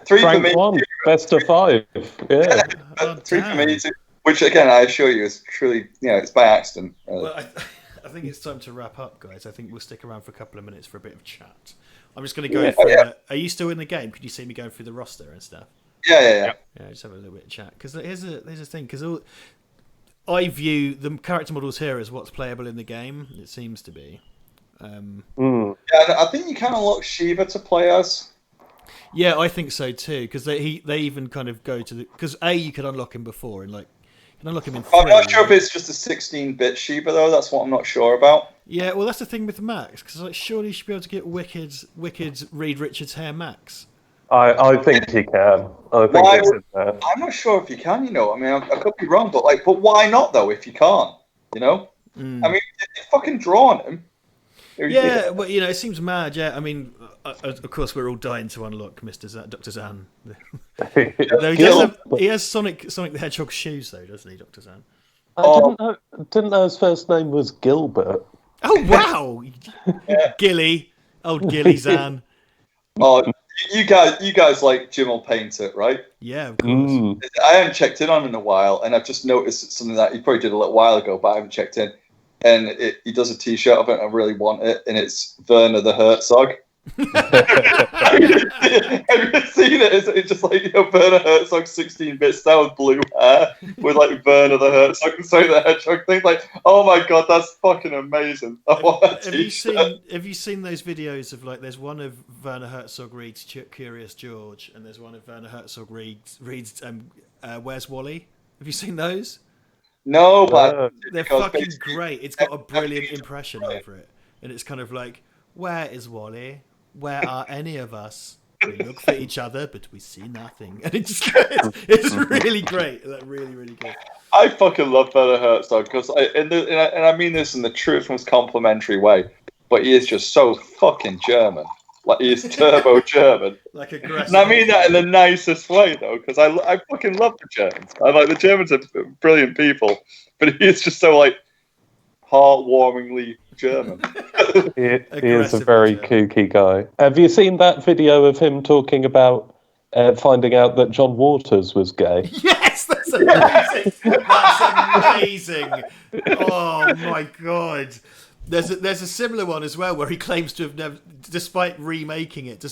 3 Frank for me. Won, best of 5. Yeah. 3 for me. Which again, I assure you, is truly, it's by accident. Well, I think it's time to wrap up, guys. I think we'll stick around for a couple of minutes for a bit of chat. I'm just going to go through. Are you still in the game? Could you see me going through the roster and stuff? Yeah. Just have a little bit of chat because there's a thing because I view the character models here as what's playable in the game. It seems to be. Yeah, I think you can unlock Shiva to play as. Yeah, I think so too. Because they even kind of go to because you could unlock him before and like you can unlock him in 3. I'm not sure if it's just a 16-bit Shiva though. That's what I'm not sure about. Yeah, well, that's the thing with Max because like surely you should be able to get wicked Reed Richards hair Max. I think you can. I think it's in there. I'm not sure if you can. I mean, I could be wrong, but why not though? If you can't, I mean, you fucking drawn him. Yeah, well, it seems mad. Yeah, I mean, of course, we're all dying to unlock Dr. Zan. He has Sonic the Hedgehog shoes, though, doesn't he, Dr. Zan? I didn't know his first name was Gilbert. Oh wow, Gilly, old Gilly Zan. Oh, you guys like Jim will paint it, right? Yeah, of course. I haven't checked in on him in a while, and I've just noticed something that he probably did a little while ago, but I haven't checked in. And he does a T-shirt of it, and I really want it, and it's Werner the Herzog. Have you seen it? It's just like Werner Herzog 16-bit style with blue hair with like Werner the Herzog and Sonic the Hedgehog thing. Like, oh my God, that's fucking amazing. Have you seen those videos of like? There's one of Werner Herzog reads Curious George, and there's one of Werner Herzog reads Where's Wally? Have you seen those? No, but they're fucking great. It's got a brilliant impression over it, and it's kind of like, where is Wally? Where are any of us? We look for each other, but we see nothing. And it's really great. Like, really, really good. I fucking love Werner Herzog because and I mean this in the truest, most complimentary way, but he is just so fucking German. Like, he is turbo German. Like aggressive. And I mean that in the nicest way, though, because I fucking love the Germans. The Germans are brilliant people, but he is just so, like, heartwarmingly German. He is a very kooky guy. Have you seen that video of him talking about finding out that John Waters was gay? Yes, That's amazing. That's amazing. Oh my god. There's a similar one as well where he claims to have never, despite remaking it,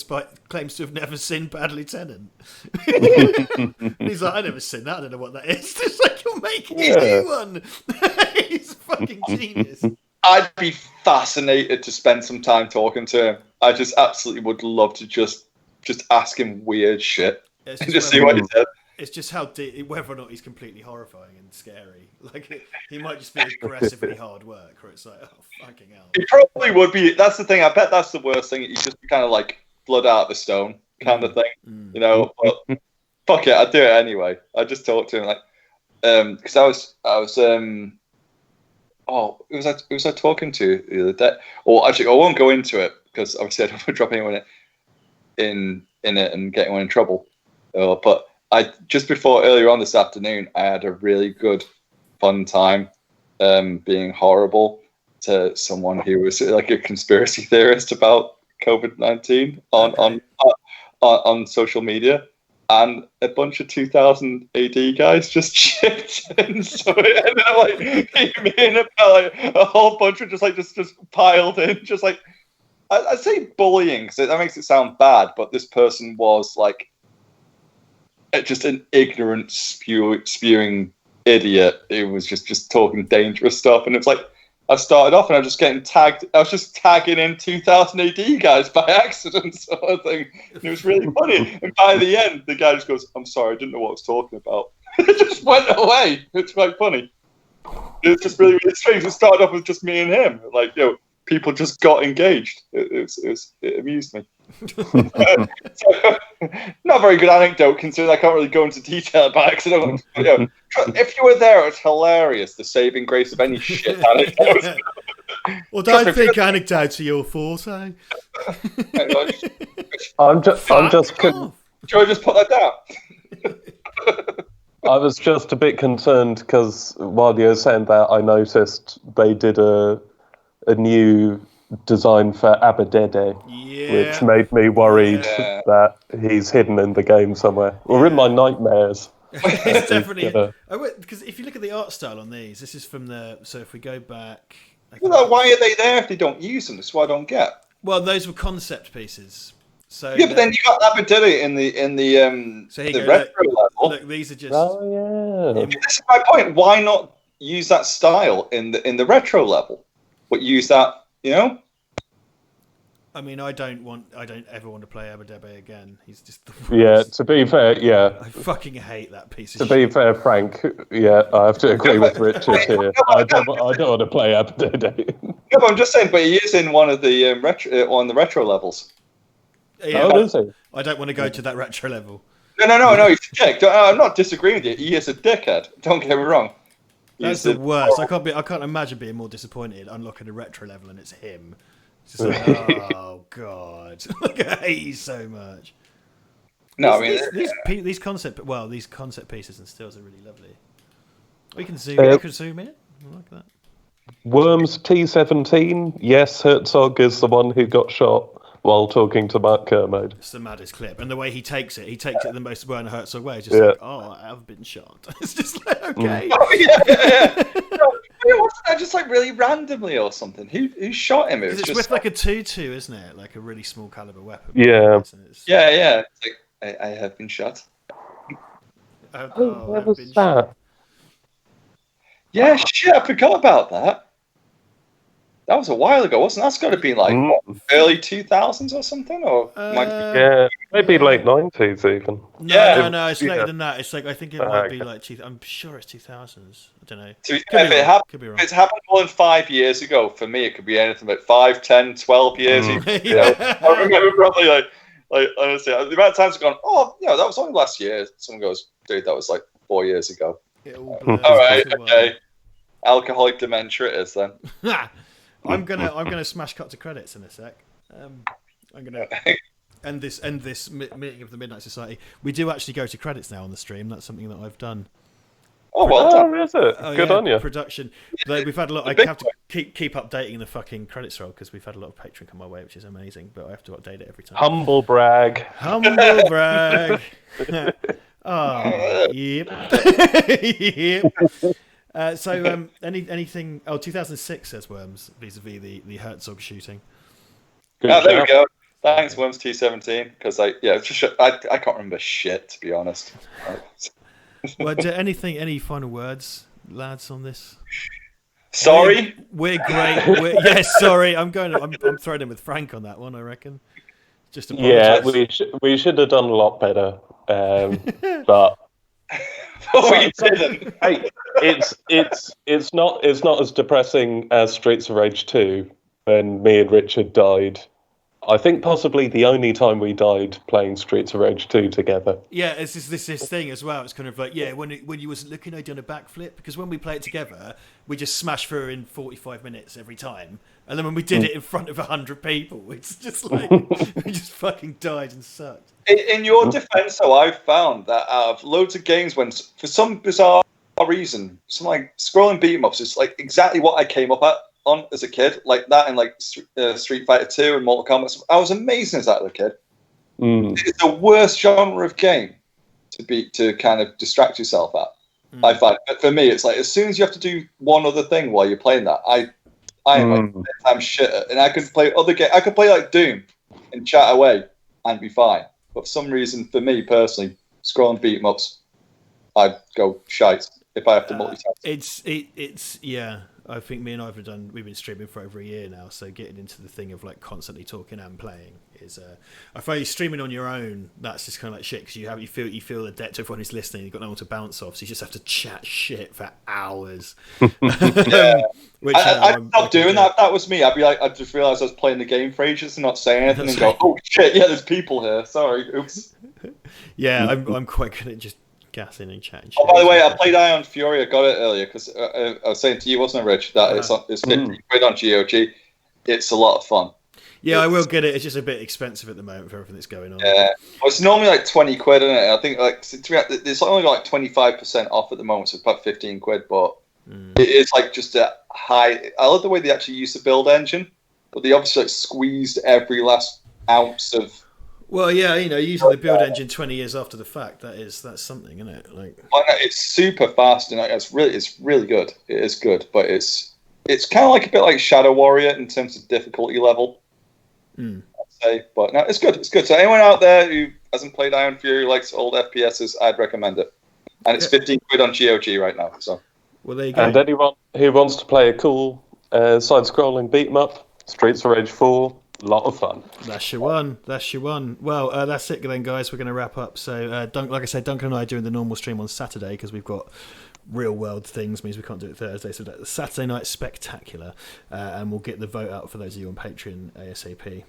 claims to have never seen Bad Lieutenant. He's like, I never seen that. I don't know what that is. It's like you're making a new one. He's a fucking genius. I'd be fascinated to spend some time talking to him. I just absolutely would love to just ask him weird shit and just see what he said. It's just whether or not he's completely horrifying and scary. Like he might just be aggressively hard work, or it's like, oh fucking hell. He probably would be. That's the thing. I bet that's the worst thing. He's just kind of like blood out of the stone kind of thing, you know. But fuck it, I'd do it anyway. I just talked to him like, because I was who was I talking to the other day? Or actually, I won't go into it because obviously I don't want to drop anyone in it and get anyone in trouble. But just before earlier on this afternoon, I had a really good, fun time being horrible to someone who was like a conspiracy theorist about COVID-19 on social media, and a bunch of 2000 AD guys just chipped in. So and then like me and a whole bunch of just piled in, just like I'd say bullying because that makes it sound bad, but this person was like just an ignorant spewing idiot. It was just talking dangerous stuff, and it's like I started off and I was just getting tagged. I was just tagging in 2000 AD guys by accident, sort of thing. And it was really funny. And by the end, the guy just goes, "I'm sorry, I didn't know what I was talking about." It just went away. It's quite funny. It's just really, really strange. It started off with just me and him. Like, people just got engaged. It amused me. So, not a very good anecdote considering I can't really go into detail about it because if you were there, it's hilarious. The saving grace of any shit anecdote. Well, don't think anecdotes are your forte. I'm just. Do I just put that down? I was just a bit concerned because while you were saying that, I noticed they did a new design for Abadede, which made me worried that he's hidden in the game somewhere, or in my nightmares. It's definitely because if you look at the art style on these, this is from so if we go back, well, why are they there if they don't use them? That's what I don't get. Well, those were concept pieces. So yeah, but then you got Abadede in the retro level. Look, these are just. Oh yeah. This is my point. Why not use that style in the retro level? But use that, I mean, I don't ever want to play Abadebe again. He's just the worst. Yeah, to be fair, I fucking hate that piece of shit. shit. To be fair, Frank, I have to agree with Richard here. I don't want to play Abadede. No, but I'm just saying, but he is in one of the retro levels. Yeah, is he? I don't want to go to that retro level. No, he's a dick. I'm not disagreeing with you. He is a dickhead. Don't get me wrong. That's the worst. I can't imagine being more disappointed unlocking a retro level and it's him. It's just like, oh god, I hate you so much. No, these concept pieces and stills are really lovely. We can zoom. You can zoom in. I like that. Worms T17. Yes, Herzog is the one who got shot while talking to Mark Kermode. It's the maddest clip, and the way he takes it the most Werner Herzog way. It's just like, oh, I have been shot. It's just like, okay. Oh, yeah. Wasn't that just like really randomly or something? Who shot him? It's just with like a 2-2, isn't it? Like a really small caliber weapon. Yeah. Yeah. It's like, I have been shot. Where was that? Yeah, shit, I forgot about that. That was a while ago, wasn't it? That's got to be like early 2000s or something, or yeah, maybe late 90s even. No, it's later than that. It's like I think it might be like I'm sure it's 2000s. I don't know. If it's happened more than 5 years ago, for me it could be anything but 5, 10, 12 years. I remember probably like honestly, the amount of times I've gone, that was only last year. Someone goes, dude, that was like 4 years ago. All right, okay. Alcoholic dementia it is then. I'm gonna smash cut to credits in a sec. I'm gonna end this meeting of the Midnight Society. We do actually go to credits now on the stream. That's something that I've done. Oh, well done. Is it? Good on you. Production. We've had a lot. I have to keep updating the fucking credits roll because we've had a lot of Patreon come my way, which is amazing. But I have to update it every time. Humble brag. Oh, yep. Yep. So, anything? Oh, 2006 says Worms vis-a-vis the Herzog shooting. There we go. Thanks, Worms T17. Because I can't remember shit, to be honest. Well, any final words, lads, on this? Sorry, we're great. Yes, sorry. I'm throwing in with Frank on that one. I reckon. Just apologize. we should have done a lot better, but we didn't. Hey, it's not as depressing as Streets of Rage 2 when me and Richard died. I think possibly the only time we died playing Streets of Rage 2 together. Yeah, it's this thing as well. It's kind of like, when you wasn't looking, I done a backflip, because when we play it together, we just smash through in 45 minutes every time. And then when we did it in front of 100 people, it's just like we just fucking died and sucked. In your defense, though, I've found that out of loads of games, when for some bizarre reason, some like scrolling beat 'em ups is like exactly what I came up on as a kid, like that, and like Street Fighter 2 and Mortal Kombat. I was amazing as that little kid. It's the worst genre of game to kind of distract yourself at. I find, but for me, it's like as soon as you have to do one other thing while you're playing that, I'm shit at, and I could play other games. I could play like Doom and chat away and be fine. But for some reason, for me personally, scrolling beat 'em ups, I go shite if I have to multitask. It's I think me and we've been streaming for over a year now, so getting into the thing of like constantly talking and playing is I find streaming on your own, that's just kind of like shit, because you feel the depth of everyone who's listening. You've got no one to bounce off, so you just have to chat shit for hours. Which I stopped doing that. If that was me, I'd be like, I just realised I was playing the game for ages and not saying anything, and go, oh shit, yeah, there's people here. Sorry, oops. Yeah, I'm quite good at just gassing and chatting. Oh, by the way, I played Ion Fury. I got it earlier because I was saying to you, wasn't I, Rich, that it's 50 quid on GOG. It's a lot of fun. Yeah, I will get it. It's just a bit expensive at the moment for everything that's going on. Yeah, well, it's normally like 20 quid, isn't it? I think like it's only like 25% off at the moment, so it's about 15 quid. But it is like just a high. I love the way they actually use the build engine, but they obviously like squeezed every last ounce of. Well, yeah, using the build engine 20 years after the fact, that's something, isn't it? Like, it's super fast and it's really good. It is good, but it's kind of like a bit like Shadow Warrior in terms of difficulty level. I'd say, but no, it's good. It's good. So anyone out there who hasn't played Iron Fury, likes old FPSs, I'd recommend it. And it's 15 quid on GOG right now. So. Well, there you go. And anyone who wants to play a cool side-scrolling beat 'em up, Streets of Rage 4. Lot of fun. That's your one. Well, that's it then, guys. We're going to wrap up. So, like I said, Duncan and I are doing the normal stream on Saturday because we've got real world things, means we can't do it Thursday. So, that's Saturday night spectacular, and we'll get the vote out for those of you on Patreon ASAP.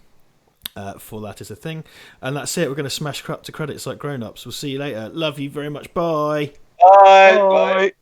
For that is a thing, and that's it. We're going to smash up to credits like grown-ups. We'll see you later. Love you very much. Bye. Bye.